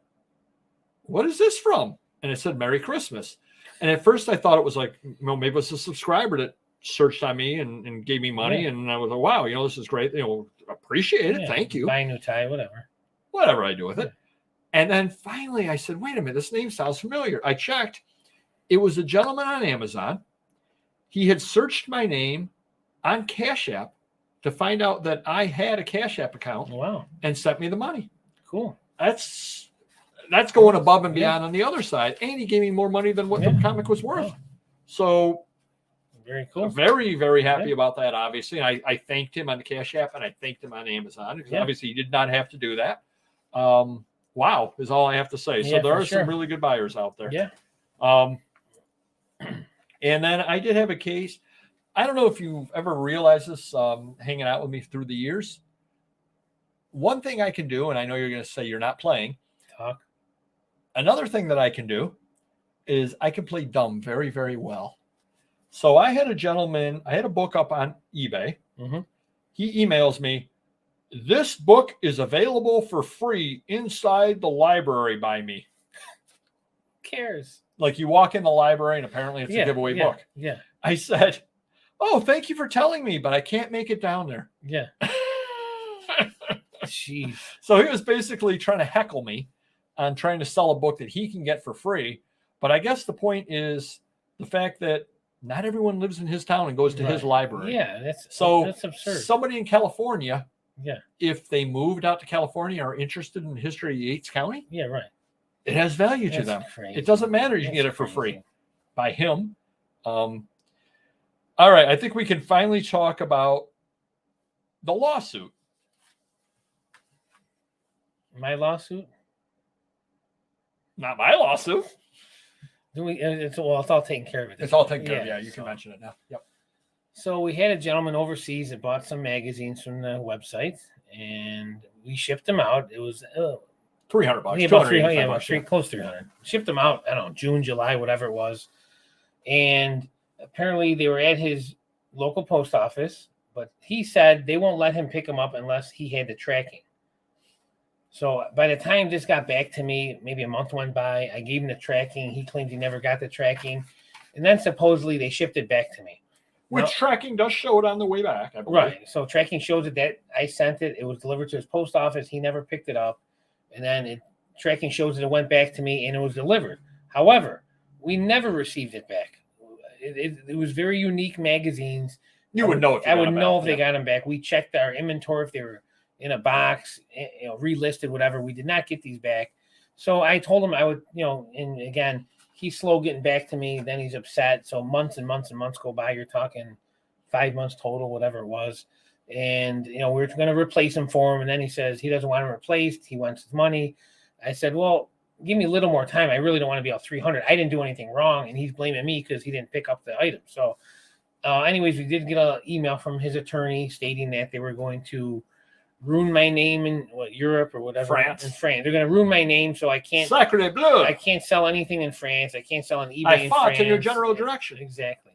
what is this from? And it said, Merry Christmas. And at first I thought it was like, maybe it was a subscriber that searched on me and gave me money. And I was like, wow, this is great. Appreciate it. Thank you. Buy a new tie, whatever. Whatever I do with it. And then finally I said, wait a minute, this name sounds familiar. I checked. It was a gentleman on Amazon. He had searched my name on Cash App to find out that I had a Cash App account. Wow. And sent me the money. Cool. That's going above and beyond on the other side. And he gave me more money than what the comic was worth. Wow. So very cool. Very, very happy about that, obviously. I thanked him on the Cash App and I thanked him on Amazon because obviously he did not have to do that. Wow is all I have to say. So there are some really good buyers out there. Yeah. And then I did have a case. I don't know if you've ever realized this hanging out with me through the years. One thing I can do, and I know you're going to say you're not playing. Talk. Another thing that I can do is I can play dumb very, very well. So I had a gentleman, I had a book up on eBay. Mm-hmm. He emails me, this book is available for free inside the library by me. Who cares? Like you walk in the library and apparently it's a giveaway book. Yeah. I said, oh, thank you for telling me, but I can't make it down there. Yeah. Jeez. So he was basically trying to heckle me on trying to sell a book that he can get for free. But I guess the point is the fact that not everyone lives in his town and goes to his library. Yeah, that's absurd. Somebody in California, yeah, if they moved out to California, are interested in the history of Yates County. Yeah, right. It has value to them. Crazy. It doesn't matter. You can get it for free by him. All right. I think we can finally talk about the lawsuit. My lawsuit? Not my lawsuit. It's all taken care of. It's all taken care of. Yeah, you can mention it now. Yep. So we had a gentleman overseas that bought some magazines from the website, and we shipped them out. It was $300. Yeah, about $300. Close to $300. Shipped them out. I don't know, June, July, whatever it was. And apparently they were at his local post office, but he said they won't let him pick them up unless he had the tracking. So by the time this got back to me, maybe a month went by. I gave him the tracking. He claimed he never got the tracking. And then supposedly they shipped it back to me. Which tracking does show it on the way back, I believe. Right. So tracking shows that I sent it. It was delivered to his post office. He never picked it up. And then tracking shows that it went back to me and it was delivered. However, we never received it back. It was very unique magazines. You would know if I would know if they got them back. We checked our inventory if they were in a box, relisted, whatever. We did not get these back. So I told him I would, and again, he's slow getting back to me. Then he's upset. So months and months and months go by. You're talking 5 months total, whatever it was. And, we're going to replace him for him. And then he says he doesn't want him replaced. He wants his money. I said, well, give me a little more time. I really don't want to be out $300. I didn't do anything wrong. And he's blaming me because he didn't pick up the item. So anyways, we did get an email from his attorney stating that they were going to ruin my name in Europe or whatever. France. In France. They're going to ruin my name, so I can't. Sacre bleu. I can't sell anything in France. I can't sell on eBay I fought in France. in your general direction. Exactly.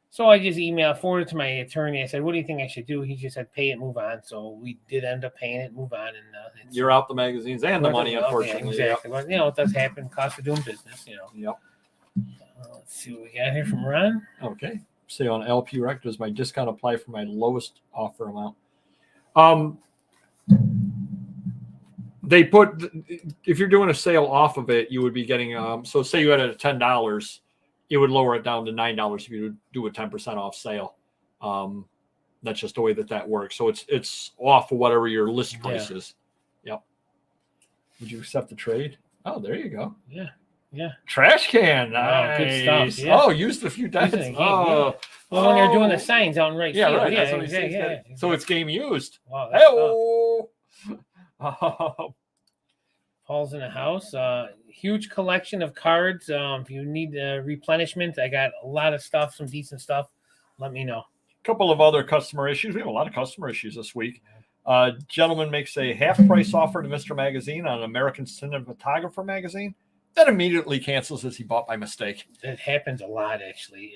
So I just forwarded to my attorney. I said, what do you think I should do? He just said, pay it, move on. So we did end up paying it, move on. And you're out the magazines and the money, unfortunately. Yeah, exactly. But, it does happen. Cost of doing business, Yep. Let's see what we got here from Ron. Okay. Say on LP Rec, does my discount apply for my lowest offer amount? They put, if you're doing a sale off of it, you would be getting, so say you had it at $10, it would lower it down to $9 if you do a 10% off sale. That's just the way that works. So it's off of whatever your list price is. Yep. Would you accept the trade? Oh, there you go. Yeah. Yeah. Trash can. Wow, good stuff. Nice. Yeah. Oh, used a few times. Well, when they're doing the signs out in right yeah, field. right. Yeah, That's what exactly. Yeah, exactly. So it's game used. Wow. Paul's in the house. Huge collection of cards. If you need replenishment, I got a lot of stuff, some decent stuff. Let me know. A couple of other customer issues. We have a lot of customer issues this week. Gentleman makes a half price offer to Mr. Magazine on an American Cinematographer magazine. That immediately cancels as he bought by mistake. That happens a lot, actually.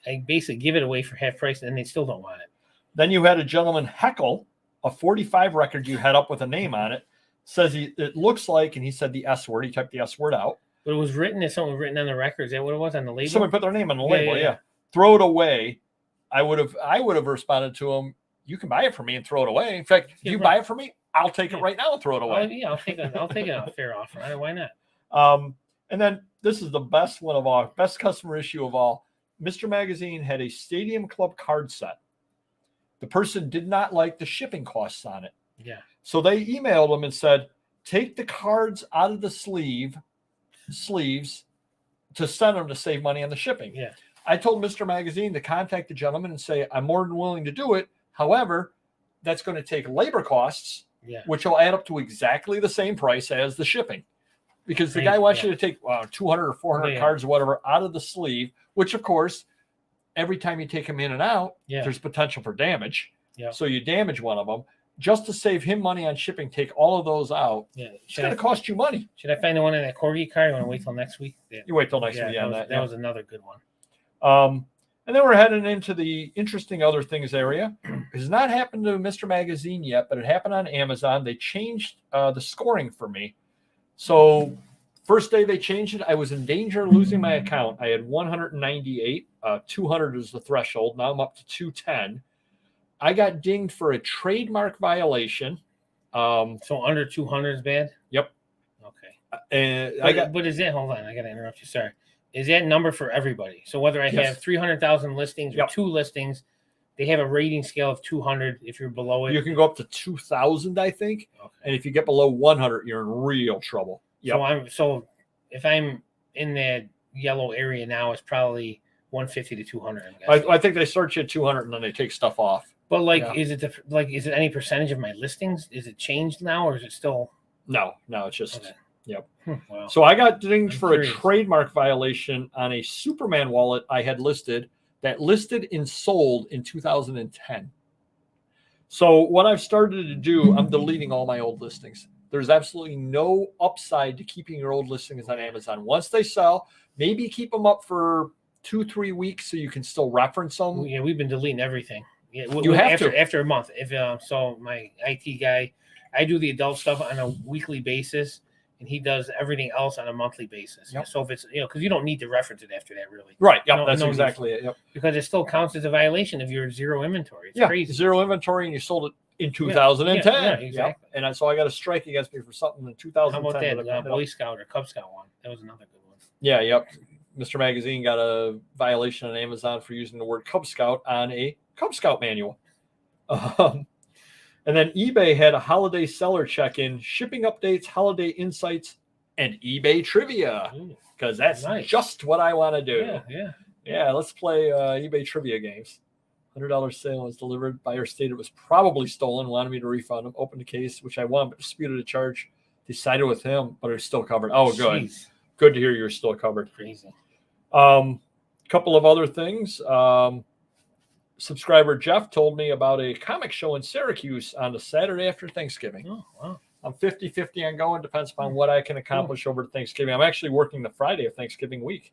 I basically give it away for half price, and they still don't want it. Then you had a gentleman heckle a 45 record you had up with a name on it. Says it looks like, and he said the S word. He typed the S word out. But it was written as something written on the record. Is that what it was on the label? Someone put their name on the label. Yeah. Throw it away. I would have responded to him. You can buy it from me and throw it away. In fact, if you buy it from me, I'll take it right now and throw it away. Oh, yeah, I'll take a fair offer. Why not? And then this is the best one of all, best customer issue of all. Mr. Magazine had a Stadium Club card set. The person did not like the shipping costs on it. Yeah. So they emailed them and said, take the cards out of the sleeves to send them to save money on the shipping. Yeah. I told Mr. Magazine to contact the gentleman and say, I'm more than willing to do it. However, that's going to take labor costs, which will add up to exactly the same price as the shipping. Because the guy wants you to take 200 or 400 cards or whatever out of the sleeve, which, of course, every time you take them in and out, there's potential for damage. Yeah. So you damage one of them. Just to save him money on shipping, take all of those out. Yeah. It's going to cost you money. Should I find the one in that Corgi card? You want to wait till next week? Yeah. You wait till next week on that. That was another good one. And then we're heading into the interesting other things area. It has not happened to Mr. Magazine yet, but it happened on Amazon. They changed the scoring for me. So first day they changed it, I was in danger of losing my account. I had 198. 200 is the threshold. Now I'm up to 210. I got dinged for a trademark violation. So under 200 is bad? Yep. Okay. But is that, hold on, I got to interrupt you. Sorry. Is that number for everybody? So whether I have 300,000 listings or 2 listings, they have a rating scale of 200. If you're below it, you can go up to 2,000, I think. Okay. And if you get below 100, you're in real trouble. Yep. So if I'm in that yellow area now, it's probably 150 to 200. I think they start you at 200 and then they take stuff off. But is it any percentage of my listings? Is it changed now, or is it still? No, it's just. Okay. Yep. Wow. So I got dinged for a trademark violation on a Superman wallet I had listed and sold in 2010. So what I've started to do, I'm deleting all my old listings. There's absolutely no upside to keeping your old listings on Amazon. Once they sell, maybe keep them up for 2-3 weeks so you can still reference them. Yeah, we've been deleting everything. Yeah, you have to after a month. If so, my IT guy, I do the adult stuff on a weekly basis, and he does everything else on a monthly basis. Yep. So if it's because you don't need to reference it after that, really. Right. Yep. That's exactly it. Yep. Because it still counts as a violation if you're zero inventory. It's crazy. Zero inventory, and you sold it in 2010. Yeah, exactly. Yep. And so I got a strike against me for something in 2010. How about that Boy Scout or Cub Scout one? That was another good one. Yeah. Yep. Mr. Magazine got a violation on Amazon for using the word Cub Scout on a Cub Scout manual. And then eBay had a holiday seller check-in, shipping updates, holiday insights, and eBay trivia, because that's just what I want to do. Yeah. Let's play eBay trivia games. $100 sale was delivered. Buyer stated it was probably stolen. Wanted me to refund him. Opened the case, which I won, but disputed a charge. Decided with him, but it's still covered. Oh, good. Jeez. Good to hear you're still covered. Crazy. Couple of other things. Subscriber Jeff told me about a comic show in Syracuse on the Saturday after Thanksgiving. Oh, wow. I'm 50-50 on going. Depends upon what I can accomplish over Thanksgiving. I'm actually working the Friday of Thanksgiving week.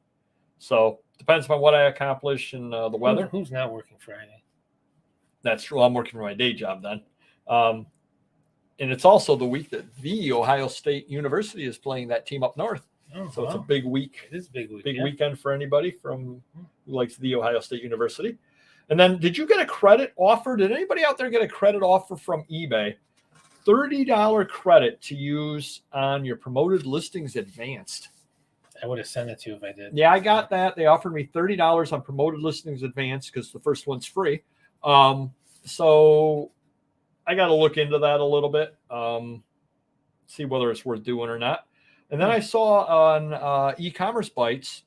So depends upon what I accomplish and the weather. Who's not working Friday? That's true. I'm working for my day job then. And it's also the week that the Ohio State University is playing that team up north. Oh, so it's a big week. It is a big week. Big weekend for anybody who likes the Ohio State University. And then did you get a credit offer? Did anybody out there get a credit offer from eBay? $30 credit to use on your promoted listings advanced. I would have sent it to you if I did. Yeah, I got that. They offered me $30 on promoted listings advanced because the first one's free. So I got to look into that a little bit, see whether it's worth doing or not. And then I saw on e-commerce bites,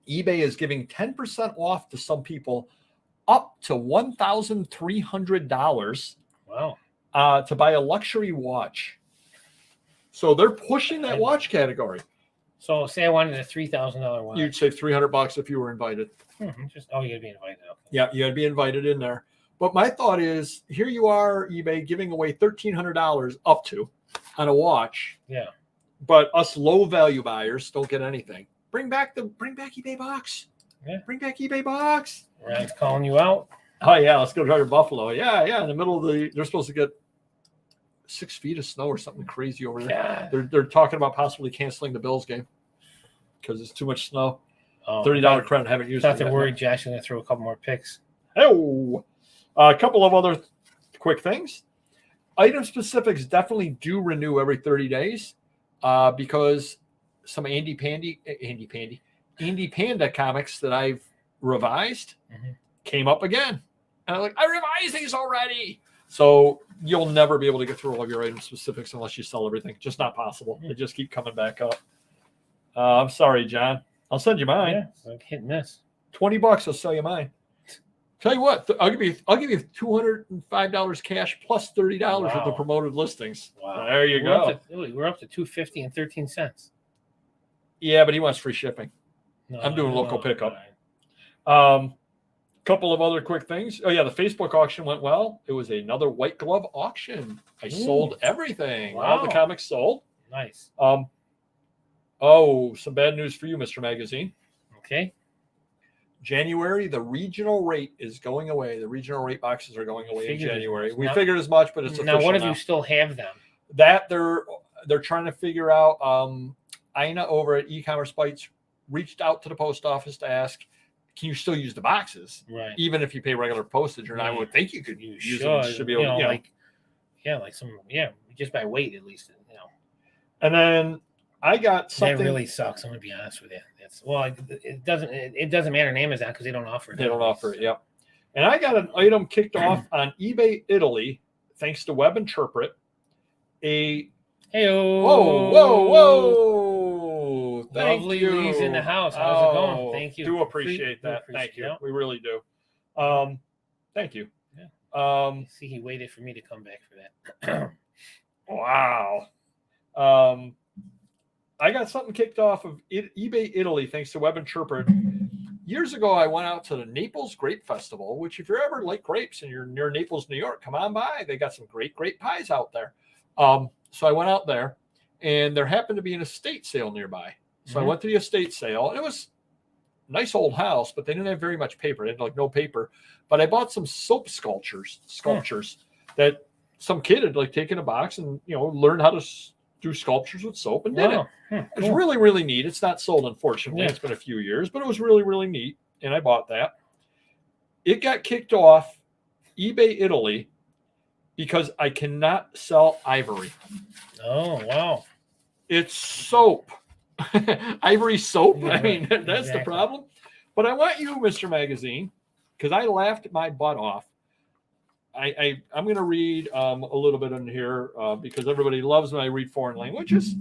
eBay is giving 10% off to some people up to $1,300. Wow. To buy a luxury watch. So they're pushing that watch category. So say I wanted a $3,000 watch. You'd say $300 if you were invited. You gotta be invited. Okay. Yeah, you had to be invited in there. But my thought is, here you are, eBay, giving away $1,300 up to on a watch. Yeah. But us low value buyers don't get anything. Bring back eBay box. Yeah. Bring back eBay box. Ryan's calling you out. Oh yeah, let's go drive to Buffalo. Yeah. In the middle of they're supposed to get 6 feet of snow or something crazy over there. Yeah. They're talking about possibly canceling the Bills game because it's too much snow. Oh, $30 credit, haven't used it. Not to worry, Josh is going to throw a couple more picks. Oh, a couple of other quick things. Item specifics definitely do renew every 30 days because some Andy Panda comics that I've revised came up again. And I'm like, I revised these already. So you'll never be able to get through all of your item specifics unless you sell everything. Just not possible. They just keep coming back up. I'm sorry, John. I'll send you mine. Yeah, it's like hit and miss. $20, I'll sell you mine. Tell you what, I'll give you $205 cash plus $30 with the promoted listings. Wow. There you go. We're up to $2.50 and 13 cents. Yeah, but he wants free shipping. No, I'm doing local pickup. Right. Couple of other quick things. Oh yeah, the Facebook auction went well. It was another white glove auction. I sold everything. Wow. All the comics sold. Nice. Some bad news for you, Mr. Magazine. Okay. January, the regional rate is going away. The regional rate boxes are going away in January. We Now- figured as much, but it's official Now, what if now. you still have them? That they're trying to figure out. Ina over at e-commerce bites reached out to the post office to ask, can you still use the boxes, Right. even if you pay regular postage? And I would think you could use them. Should be able, just by weight at least. And then I got something. That really sucks. I'm gonna be honest with you. It doesn't matter on Amazon because they don't offer it. They don't offer it. Yep. And I got an item kicked off on eBay Italy, thanks to Web Interpret. Whoa! Lovely Lee's in the house. How's it going? Thank you. Do appreciate that. Thank you. We really do. Thank you. Yeah. See, he waited for me to come back for that. Wow. I got something kicked off of eBay Italy thanks to Web Interpret. Years ago, I went out to the Naples Grape Festival, which if you're ever like grapes and you're near Naples, New York, come on by. They got some great grape pies out there. So I went out there, and there happened to be an estate sale nearby. So I went to the estate sale, and it was a nice old house, but they didn't have very much paper. They had like no paper. But I bought some soap sculptures that some kid had like taken a box and learned how to do sculptures with soap and did it. It was really, really neat. It's not sold, unfortunately. It's been a few years, but it was really, really neat. And I bought that. It got kicked off eBay Italy because I cannot sell ivory. Oh, wow. It's soap. Ivory soap. Yeah, I mean, that's the problem. But I want you, Mr. Magazine, because I laughed my butt off. I'm going to read a little bit in here because everybody loves when I read foreign languages.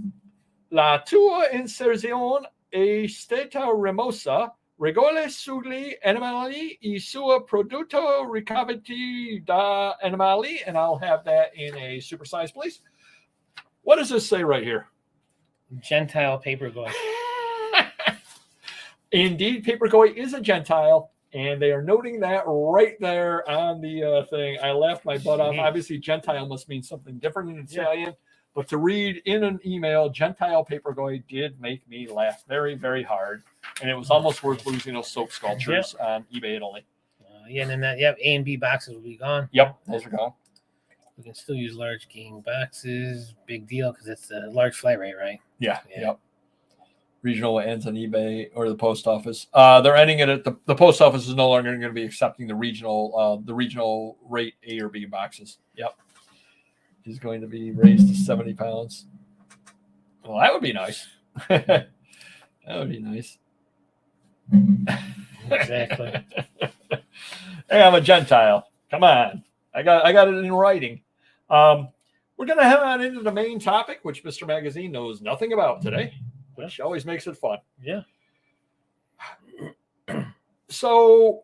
La tua inserzione è stata rimossa regole sugli animali e suo prodotto ricavati da animali. And I'll have that in a supersize, please. What does this say right here? Gentile paperboy. Indeed, paperboy is a Gentile. And they are noting that right there on the thing. I laughed my butt off. Obviously, Gentile must mean something different in Italian. But to read in an email, Gentile paperboy did make me laugh very, very hard. And it was almost worth losing those soap sculptures on eBay Italy. And then A and B boxes will be gone. Yep, those are gone. We can still use large game boxes. Big deal because it's a large flat rate, right? Yeah. Yep. Regional ends on eBay or the post office. They're ending it at the post office is no longer going to be accepting the regional rate A or B boxes. Yep. He's going to be raised to 70 pounds. Well, that would be nice. That would be nice. Exactly. Hey, I'm a Gentile. Come on. I got it in writing. We're going to head on into the main topic, which Mr. Magazine knows nothing about today, which always makes it fun. Yeah. So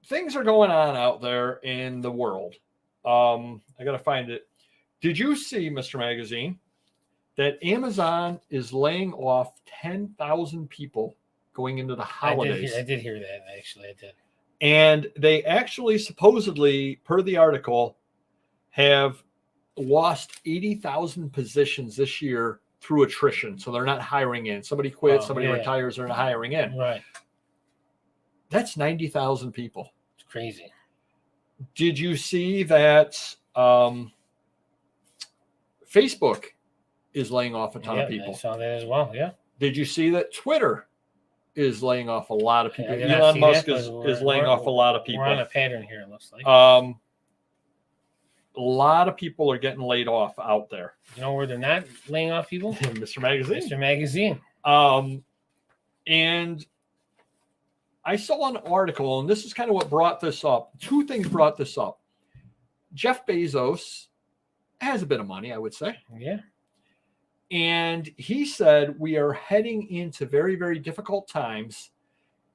things are going on out there in the world. I got to find it. Did you see, Mr. Magazine, that Amazon is laying off 10,000 people going into the holidays? I did hear that, actually. I did. And they actually supposedly, per the article, have lost 80,000 positions this year through attrition. So they're not hiring in. Somebody quits, somebody retires, they're not hiring in. Right. That's 90,000 people. It's crazy. Did you see that Facebook is laying off a ton of people? I saw that as well, yeah. Did you see that Twitter is laying off a lot of people? Elon Musk is laying off a lot of people. We're on a pattern here, it looks like. A lot of people are getting laid off out there. You know where they're not laying off people? Mr. Magazine. Mr. Magazine. And I saw an article, and this is kind of what brought this up. Two things brought this up. Jeff Bezos has a bit of money, I would say. Yeah. And he said, we are heading into very, very difficult times.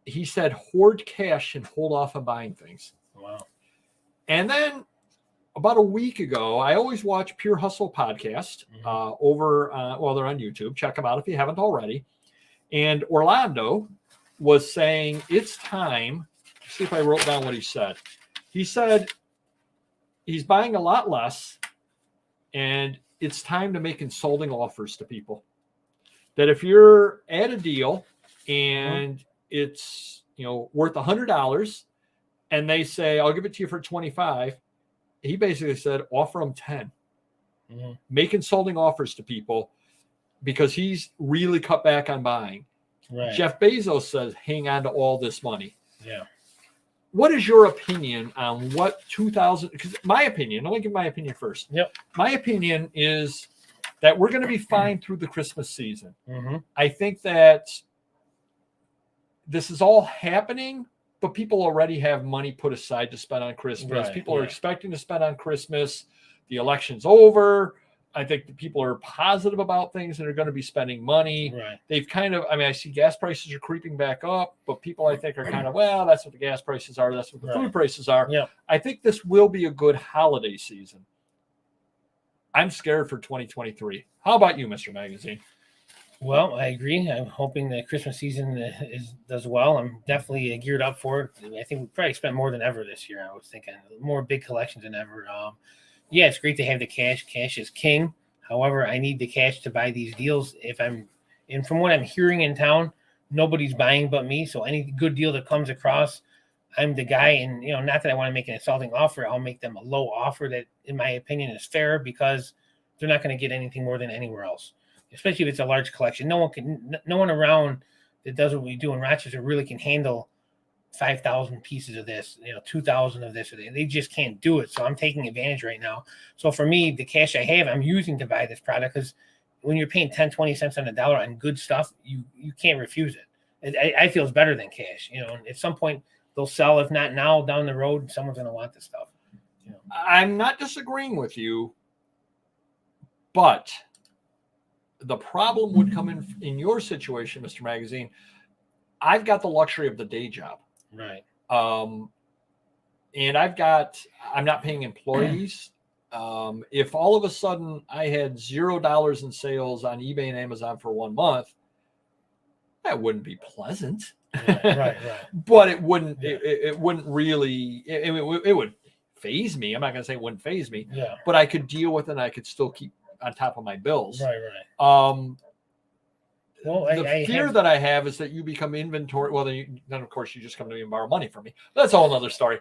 He said, hoard cash and hold off on buying things. Wow. And then about a week ago, I always watch Pure Hustle podcast over, they're on YouTube. Check them out if you haven't already. And Orlando was saying, it's time. Let's see if I wrote down what he said. He said he's buying a lot less, and it's time to make insulting offers to people. That if you're at a deal and it's worth $100, and they say, I'll give it to you for $25, he basically said, offer them 10. Make insulting offers to people, because he's really cut back on buying. Right. Jeff Bezos says, hang on to all this money. Yeah. What is your opinion on what 2000? Because my opinion, let me give my opinion first. Yep. My opinion is that we're going to be fine through the Christmas season. I think that this is all happening, but people already have money put aside to spend on Christmas. Right, People are expecting to spend on Christmas. The election's over. I think that people are positive about things and are going to be spending money. Right. They've kind of, I see gas prices are creeping back up, but people I think are kind of, well, that's what the gas prices are. That's what the food prices are. Yeah. I think this will be a good holiday season. I'm scared for 2023. How about you, Mr. Magazine? Well, I agree. I'm hoping the Christmas season does well. I'm definitely geared up for it. I think we probably spent more than ever this year. I was thinking more big collections than ever. Yeah, it's great to have the cash. Cash is king. However, I need the cash to buy these deals. And from what I'm hearing in town, nobody's buying but me. So any good deal that comes across, I'm the guy. And, not that I want to make an insulting offer. I'll make them a low offer that, in my opinion, is fair, because they're not going to get anything more than anywhere else, especially if it's a large collection. No one around that does what we do in Rochester really can handle 5,000 pieces of this, 2,000 of this. They just can't do it. So I'm taking advantage right now. So for me, the cash I have, I'm using to buy this product, because when you're paying 10, 20 cents on the dollar on good stuff, you can't refuse it. I feel it's better than cash. And at some point they'll sell. If not now, down the road, someone's going to want this stuff. I'm not disagreeing with you, but the problem would come in your situation, Mr. Magazine. I've got the luxury of the day job. Right. And I'm not paying employees. If all of a sudden I had $0 in sales on eBay and Amazon for 1 month, that wouldn't be pleasant. Right. But it wouldn't, it wouldn't really, it would phase me. I'm not going to say it wouldn't phase me, but I could deal with it, and I could still keep on top of my bills. Right. Well, the fear that I have is that you become inventory. Well, then of course you just come to me and borrow money from me. That's a whole other story.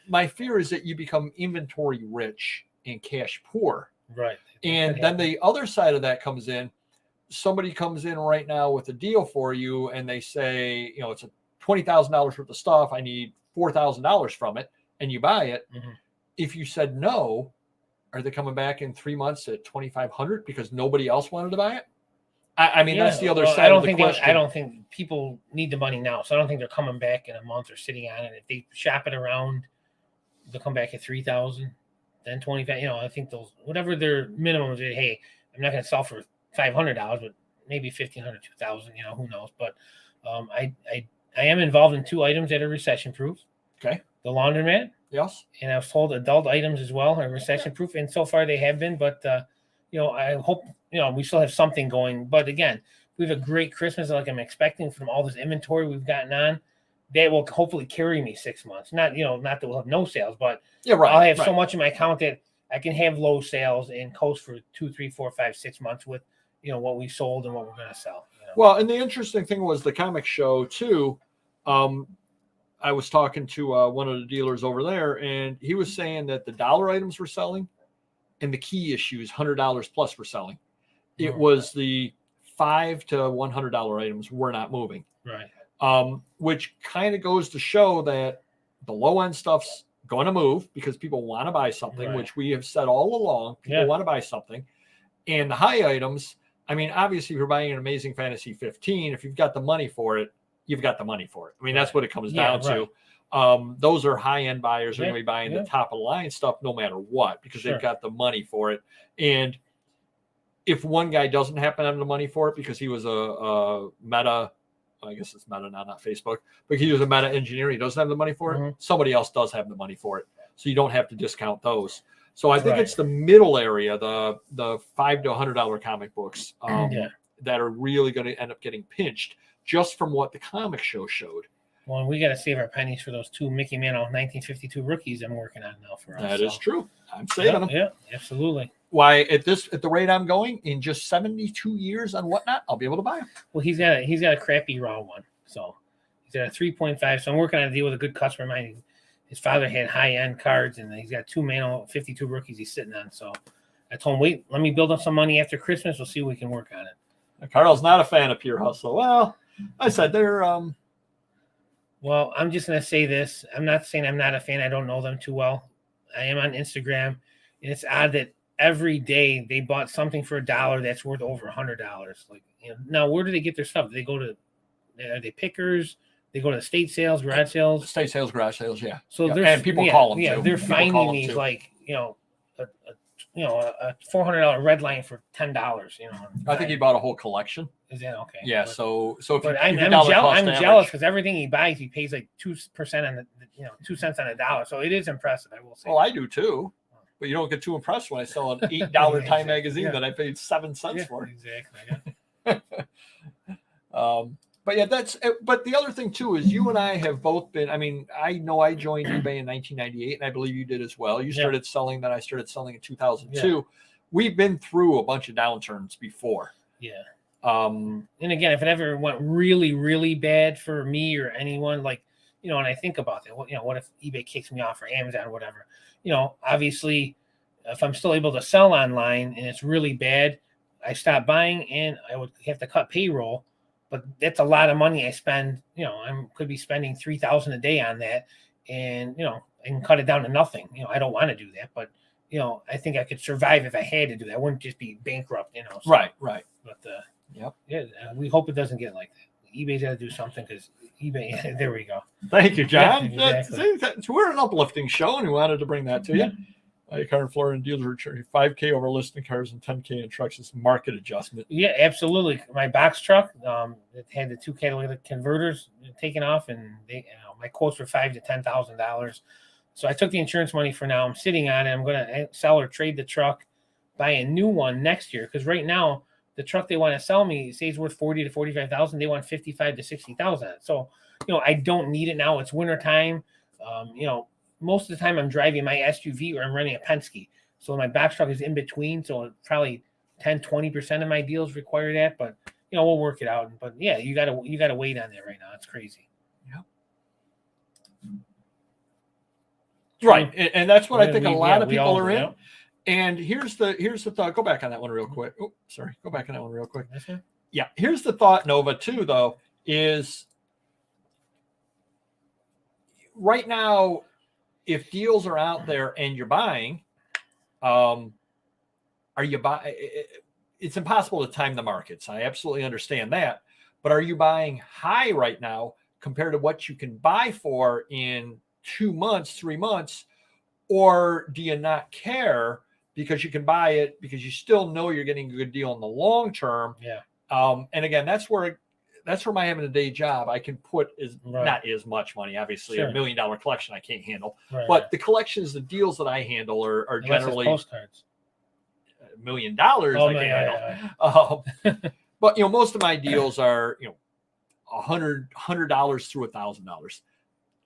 My fear is that you become inventory rich and cash poor. Right. And then the other side of that comes in. Somebody comes in right now with a deal for you, and they say, it's a $20,000 worth of stuff. I need $4,000 from it, and you buy it. If you said no, are they coming back in 3 months at $2,500 because nobody else wanted to buy it? That's the other side of the question. I don't think people need the money now, so I don't think they're coming back in a month or sitting on it. If they shop it around, they'll come back at $3,000. then 25. I think those whatever their minimums. Hey, I'm not going to sell for $500, but maybe 1,500, 2,000. Who knows? But I am involved in 2 items that are recession proof. Okay. The laundromat. Yes. And I've sold adult items as well are recession proof, and so far they have been. But I hope we still have something going. But again, we have a great Christmas like I'm expecting from all this inventory we've gotten on. That will hopefully carry me 6 months. Not that we'll have no sales, but I'll have so much in my account that I can have low sales and coast for 2, 3, 4, 5, 6 months with what we sold and what we're going to sell. Well, and the interesting thing was the comic show too. I was talking to one of the dealers over there, and he was saying that the dollar items were selling, and the key issues $100 plus were selling. It was the $5 to $100 items were not moving. Right. Which kind of goes to show that the low end stuff's going to move because people want to buy something, which we have said all along. People want to buy something. And the high items, I mean, obviously, if you're buying an Amazing Fantasy 15, if you've got the money for it, you've got the money for it. I mean, that's what it comes down to. Those are high-end buyers who are going to be buying the top-of-the-line stuff no matter what because they've got the money for it. And if one guy doesn't happen to have the money for it because he was a Meta, I guess it's Meta now, not Facebook, but he was a Meta engineer, he doesn't have the money for it, somebody else does have the money for it. So you don't have to discount those. So I think it's the middle area, the $5 to $100 comic books that are really going to end up getting pinched just from what the comic show showed. Well, we got to save our pennies for those 2 Mickey Mantle 1952 rookies I'm working on now for us. That is true. I'm saving them. Yeah, absolutely. Why at the rate I'm going in just 72 years on whatnot, I'll be able to buy them. Well, he's got a crappy raw one, so he's got a 3.5. So I'm working on a deal with a good customer of mine. His father had high end cards, and he's got 2 Mantle 52 rookies he's sitting on. So I told him, wait, let me build up some money after Christmas. We'll see what we can work on it. Carl's not a fan of Pure Hustle. Well, I said they're. Well, I'm just gonna say this. I'm not saying I'm not a fan. I don't know them too well. I am on Instagram, and it's odd that every day they bought something for $1 that's worth over $100. Like, now where do they get their stuff? They go to, are they pickers? They go to estate sales, garage sales, estate sales, garage sales. Yeah. So and people call them. Yeah, they're finding these like a $400 red line for $10. I think he bought a whole collection. Is that okay? Yeah. But, so but I'm jealous because everything he buys, he pays like 2% on the 2 cents on a dollar. So it is impressive, I will say. Well, I do too. But you don't get too impressed when I sell an $8 Time magazine that I paid 7 cents for. Exactly. Yeah. But yeah, but the other thing too is you and I have both been, I mean, I know I joined eBay in 1998 and I believe you did as well. You started selling, then I started selling in 2002. Yeah. We've been through a bunch of downturns before. Yeah. And again, if it ever went really, really bad for me or anyone, like, and I think about that, what if eBay kicks me off or Amazon or whatever, obviously if I'm still able to sell online and it's really bad, I stop buying and I would have to cut payroll. But that's a lot of money I spend. I could be spending $3,000 a day on that, and I can cut it down to nothing. I don't want to do that, but I think I could survive if I had to do that. I wouldn't just be bankrupt. So, right. But we hope it doesn't get like that. eBay's got to do something because eBay. There we go. Thank you, John. Yeah, exactly. We're an uplifting show, and we wanted to bring that to you. Car and Florida dealers are charging $5,000 over listing cars and $10,000 in trucks. It's market adjustment. Yeah, absolutely. My box truck, it had the 2 catalytic converters taken off, and my quotes were $5,000 to $10,000. So I took the insurance money for now. I'm sitting on it. I'm going to sell or trade the truck, buy a new one next year. Because right now, the truck they want to sell me says worth $40,000 to $45,000. They want $55,000 to $60,000. So I don't need it now. It's winter time. Most of the time I'm driving my SUV or I'm running a Penske. So my box truck is in between. So probably 10, 20% of my deals require that, but we'll work it out. But yeah, you gotta wait on that right now. It's crazy. Yeah. Right. And that's what I think a lot of people are in. Yeah. And here's the thought. Go back on that one real quick. Oh, sorry. Go back on that one real quick. Yeah. Here's the thought, Nova, too, though, is right now, if deals are out there and you're buying, it's impossible to time the markets. I absolutely understand that. But are you buying high right now compared to what you can buy for in 2 months, 3 months? Or do you not care because you can buy it because you still know you're getting a good deal in the long term? Yeah. And again, that's where my having a day job, I can put not as much money. Obviously, Sure. $1 million collection I can't handle, Right, but the collections, the deals that I handle are generally postcards. $1 million. I can handle. But most of my deals are $100 through $1,000.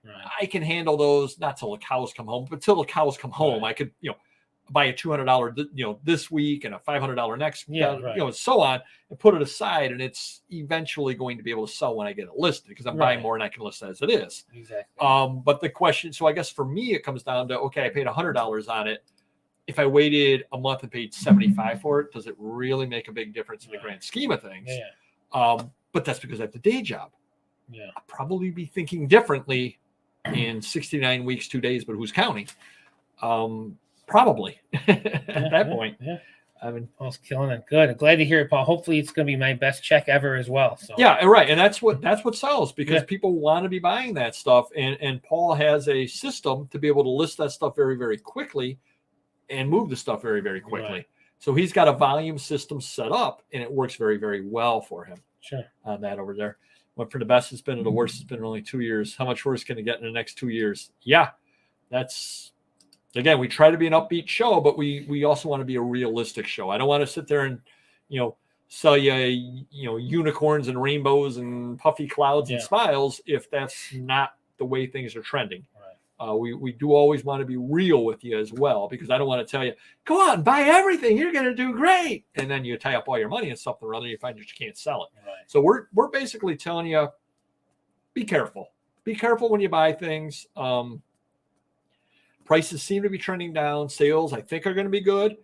Right. I can handle those not till the cows come home, but till the cows come home, I could buy a $200 this week and a $500 next, and so on, and put it aside, and it's eventually going to be able to sell when I get it listed because I'm buying more and I can list it as it is. Exactly. But the question, so I guess for me it comes down to, okay, I paid $100 on it. If I waited a month and paid $75 for it, does it really make a big difference in the grand scheme of things? Yeah. But that's because I have the day job. Yeah. I'll probably be thinking differently in 69 weeks, 2 days, but who's counting? Probably at that point. Yeah. I mean, Paul's killing it. Good. I'm glad to hear it, Paul. Hopefully it's going to be my best check ever as well. So yeah, right. And that's what sells because people want to be buying that stuff. And Paul has a system to be able to list that stuff very, very quickly and move the stuff very, very quickly. Right. So he's got a volume system set up and it works very, very well for him. Sure. On that over there. Went for the best it's been and the worst it's been in only 2 years. How much worse can it get in the next 2 years? Yeah, that's, again, we try to be an upbeat show, but we also want to be a realistic show. I don't want to sit there and, sell you, unicorns and rainbows and puffy clouds and smiles if that's not the way things are trending. Right. We do always want to be real with you as well, because I don't want to tell you, go on, buy everything, you're going to do great. And then you tie up all your money in something or other, you find that you can't sell it. Right. So we're basically telling you, be careful. Be careful when you buy things. Prices seem to be trending down. Sales, I think, are going to be good,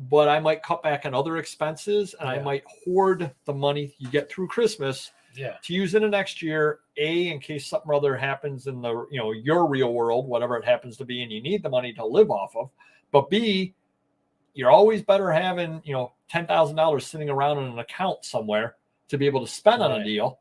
but I might cut back on other expenses and I might hoard the money you get through Christmas to use in the next year, in case something or other happens in the, your real world, whatever it happens to be, and you need the money to live off of. But B, you're always better having, $10,000 sitting around in an account somewhere to be able to spend on a deal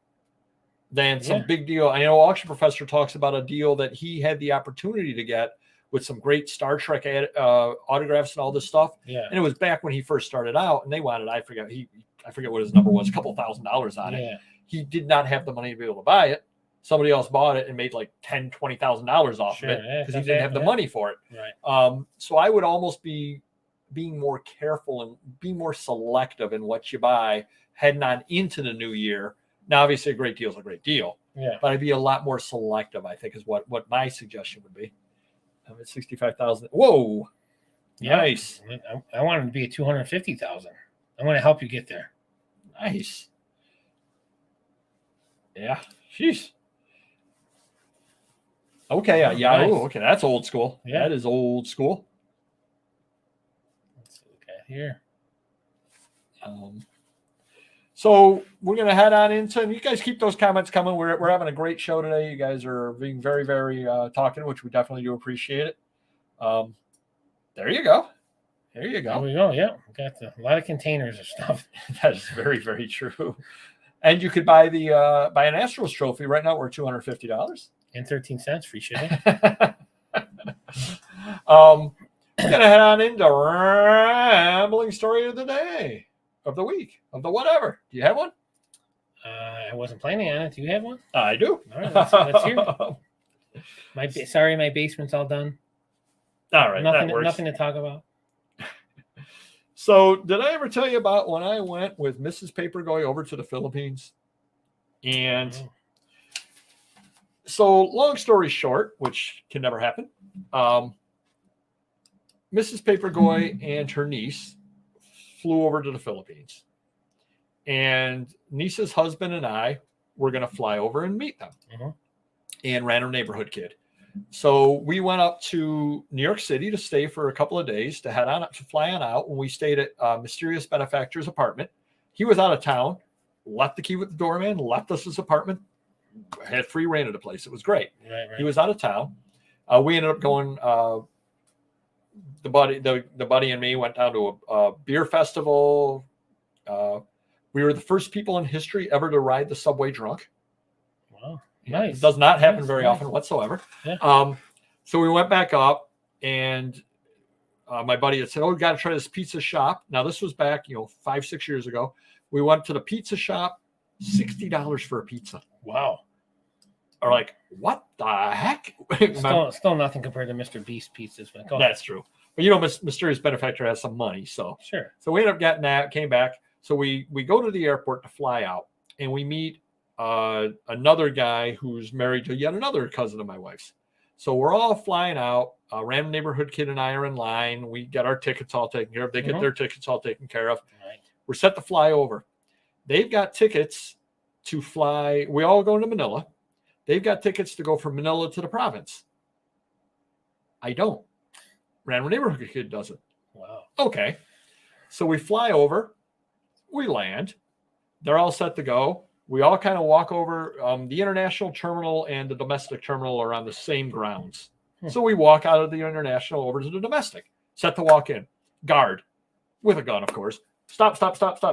than some big deal. I know Auction Professor talks about a deal that he had the opportunity to get with some great Star Trek autographs and all this stuff. Yeah. And it was back when he first started out and they wanted, I forget what his number was, a couple $1,000s on it. He did not have the money to be able to buy it. Somebody else bought it and made like $10,000-$20,000 off of it because he didn't have the money for it. Right. So I would almost be being more careful and be more selective in what you buy heading on into the new year. Now, obviously, a great deal is a great deal. Yeah. But I'd be a lot more selective, I think, is what my suggestion would be. I'm at 65,000. Whoa. Yeah. Nice. I want him to be at 250,000. I want to help you get there. Nice. Yeah. Sheesh. Okay. Yeah. Nice. Okay. That's old school. Yeah. That is old school. Let's look at here. So we're going to head on into, and you guys keep those comments coming. We're having a great show today. You guys are being very, very talkative, which we definitely do appreciate it. There you go. There you go. There we go. Yeah. We got a lot of containers of stuff. That is very, very true. And you could buy buy an Astros trophy right now. We're $250 and 13 cents free shipping. We're gonna head on into rambling story of the day, of the week, of the whatever. Do you have one? I wasn't planning on it. Do you have one? I do. All right, let's hear it. Sorry, my basement's all done. All right, nothing to talk about. So, did I ever tell you about when I went with Mrs. Papergoy over to the Philippines? And so, long story short, which can never happen, Mrs. Papergoy and her niece flew over to the Philippines. And niece's husband and I were going to fly over and meet them. And random neighborhood kid. So we went up to New York City to stay for a couple of days to head on up to fly on out. When we stayed at Mysterious Benefactor's apartment, he was out of town, left the key with the doorman, left us his apartment, had free reign of the place. It was great. Right. He was out of town. We ended up going. The buddy and me went down to a beer festival. We were the first people in history ever to ride the subway drunk. Wow. Nice. It does not happen very often whatsoever. Yeah. So we went back up. and my buddy had said, "Oh, we got to try this pizza shop." Now this was back, 5-6 years ago. We went to the pizza shop, $60 for a pizza. Wow. Or like, what the heck? Still nothing compared to Mr. Beast pizzas. But that's true. But Mysterious Benefactor has some money, so sure. So we ended up getting that. Came back. So we go to the airport to fly out, and we meet another guy who's married to yet another cousin of my wife's. So we're all flying out. Random neighborhood kid and I are in line. We get our tickets all taken care of. They get their tickets all taken care of. Right. We're set to fly over. They've got tickets to fly. We all go to Manila. They've got tickets to go from Manila to the province. I don't. Random neighborhood kid doesn't. Wow. Okay. So we fly over. We land. They're all set to go. We all kind of walk over. The international terminal and the domestic terminal are on the same grounds. So we walk out of the international over to the domestic. Set to walk in. Guard. With a gun, of course. Stop.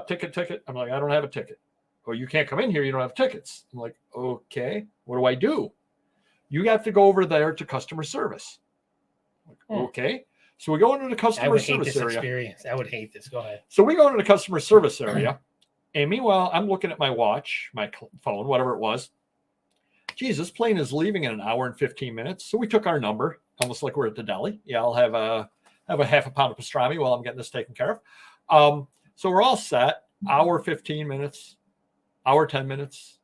Ticket. I'm like, I don't have a ticket. Oh, you can't come in here. You don't have tickets. I'm like, okay. What do? You have to go over there to customer service. Like, okay. So we go into the customer service area. Experience. I would hate this. Go ahead. So we go into the customer service area. And meanwhile, I'm looking at my watch, my phone, whatever it was. Geez, this plane is leaving in an hour and 15 minutes. So we took our number, almost like we're at the deli. Yeah, I'll have a half a pound of pastrami while I'm getting this taken care of. So we're all set. Hour 15 minutes, hour 10 minutes,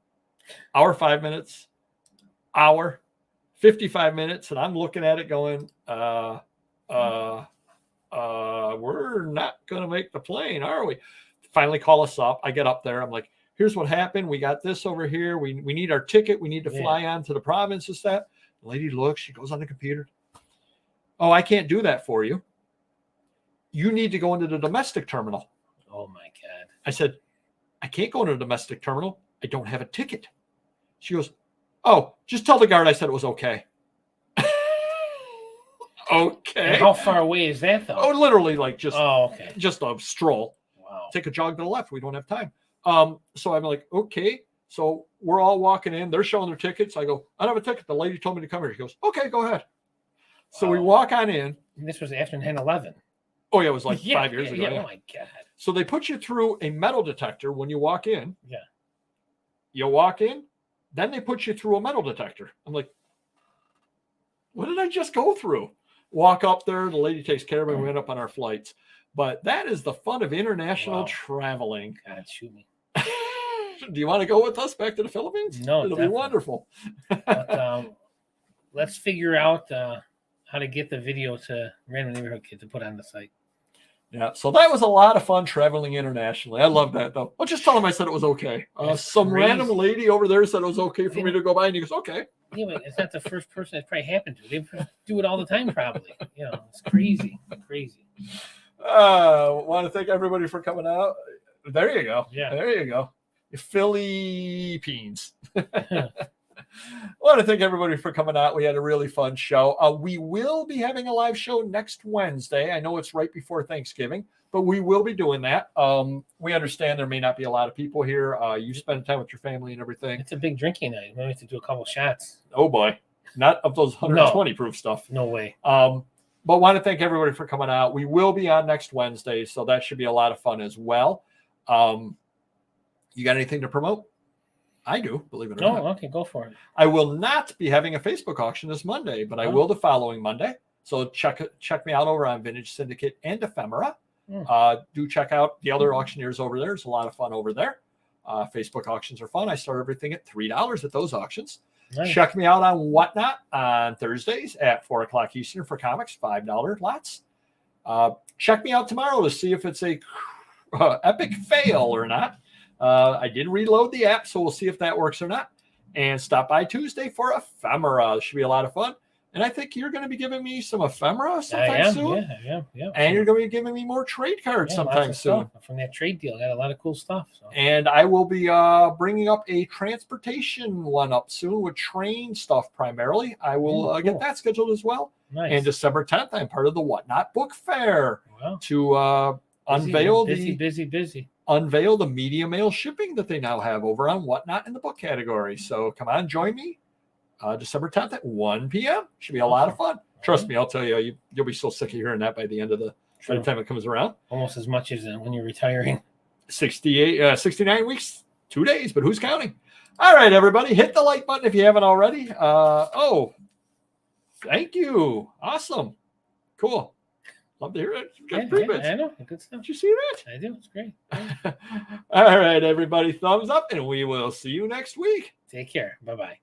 hour 5 minutes, hour 55 minutes. And I'm looking at it going, we're not going to make the plane, are we? Finally call us up. I get up there. I'm like, here's what happened. We got this over here. We need our ticket. We need to fly on to the province. Is that? The lady looks. She goes on the computer. Oh, I can't do that for you. You need to go into the domestic terminal. Oh, my God. I said, I can't go into the domestic terminal. I don't have a ticket. She goes, oh, just tell the guard I said it was okay. Okay. And how far away is that, though? Oh, literally like just a stroll. Wow. Take a jog to the left. We don't have time. So I'm like, okay. So we're all walking in. They're showing their tickets. I go, I don't have a ticket. The lady told me to come here. She goes, okay, go ahead. So we walk on in. And this was after 9/11. Oh, yeah, it was like 5 years ago. Yeah. Oh, my God. So they put you through a metal detector when you walk in. Yeah. You walk in. Then they put you through a metal detector. I'm like, what did I just go through? Walk up there. The lady takes care of me. We end up on our flights. But that is the fun of international traveling. God, shoot me. Do you want to go with us back to the Philippines? No, it'll be wonderful. But, let's figure out how to get the video to Random Neighborhood Kid to put on the site. Yeah, so that was a lot of fun traveling internationally. I love that, though. I'll just tell him I said it was okay. Some random lady over there said it was okay for me to go by, and he goes, okay. Yeah, but it's not the first person that's probably happened to. They do it all the time, probably. It's crazy. Want to thank everybody for coming out. There you go. Yeah. There you go. Philippines. Want to thank everybody for coming out. We had a really fun show. We will be having a live show next Wednesday. I know it's right before Thanksgiving, but we will be doing that. We understand there may not be a lot of people here. You spend time with your family and everything. It's a big drinking night. We have to do a couple shots. Oh, boy. Not of those 120 proof stuff. No way. But want to thank everybody for coming out. We will be on next Wednesday, so that should be a lot of fun as well. You got anything to promote? I do, believe it or not. Oh, okay, go for it. I will not be having a Facebook auction this Monday, but I will the following Monday. So check me out over on Vintage Syndicate and Ephemera. Do check out the other auctioneers over there. It's a lot of fun over there. Facebook auctions are fun. I start everything at $3 at those auctions. Nice. Check me out on Whatnot on Thursdays at 4 o'clock Eastern for comics, $5 lots. Check me out tomorrow to see if it's a epic fail or not. I did reload the app, so we'll see if that works or not. And stop by Tuesday for Ephemera. It should be a lot of fun. And I think you're going to be giving me some Ephemera sometime soon. Yeah. And you're going to be giving me more trade cards sometime soon. From that trade deal, I got a lot of cool stuff. So. And I will be bringing up a transportation one up soon with train stuff primarily. I will get that scheduled as well. Nice. And December 10th, I'm part of the Whatnot Book Fair to unveil the media mail shipping that they now have over on Whatnot in the book category. So come on, join me. December 10th at 1 p.m. Should be a lot of fun. Trust me, I'll tell you, you'll be so sick of hearing that by the end of by the time it comes around. Almost as much as when you're retiring. 69 weeks, 2 days, but who's counting? All right, everybody, hit the like button if you haven't already. Thank you. Awesome. Cool. Love to hear it. Got pretty good. I know. Good stuff. Did you see that? I do. It's great. All right, everybody, thumbs up, and we will see you next week. Take care. Bye-bye.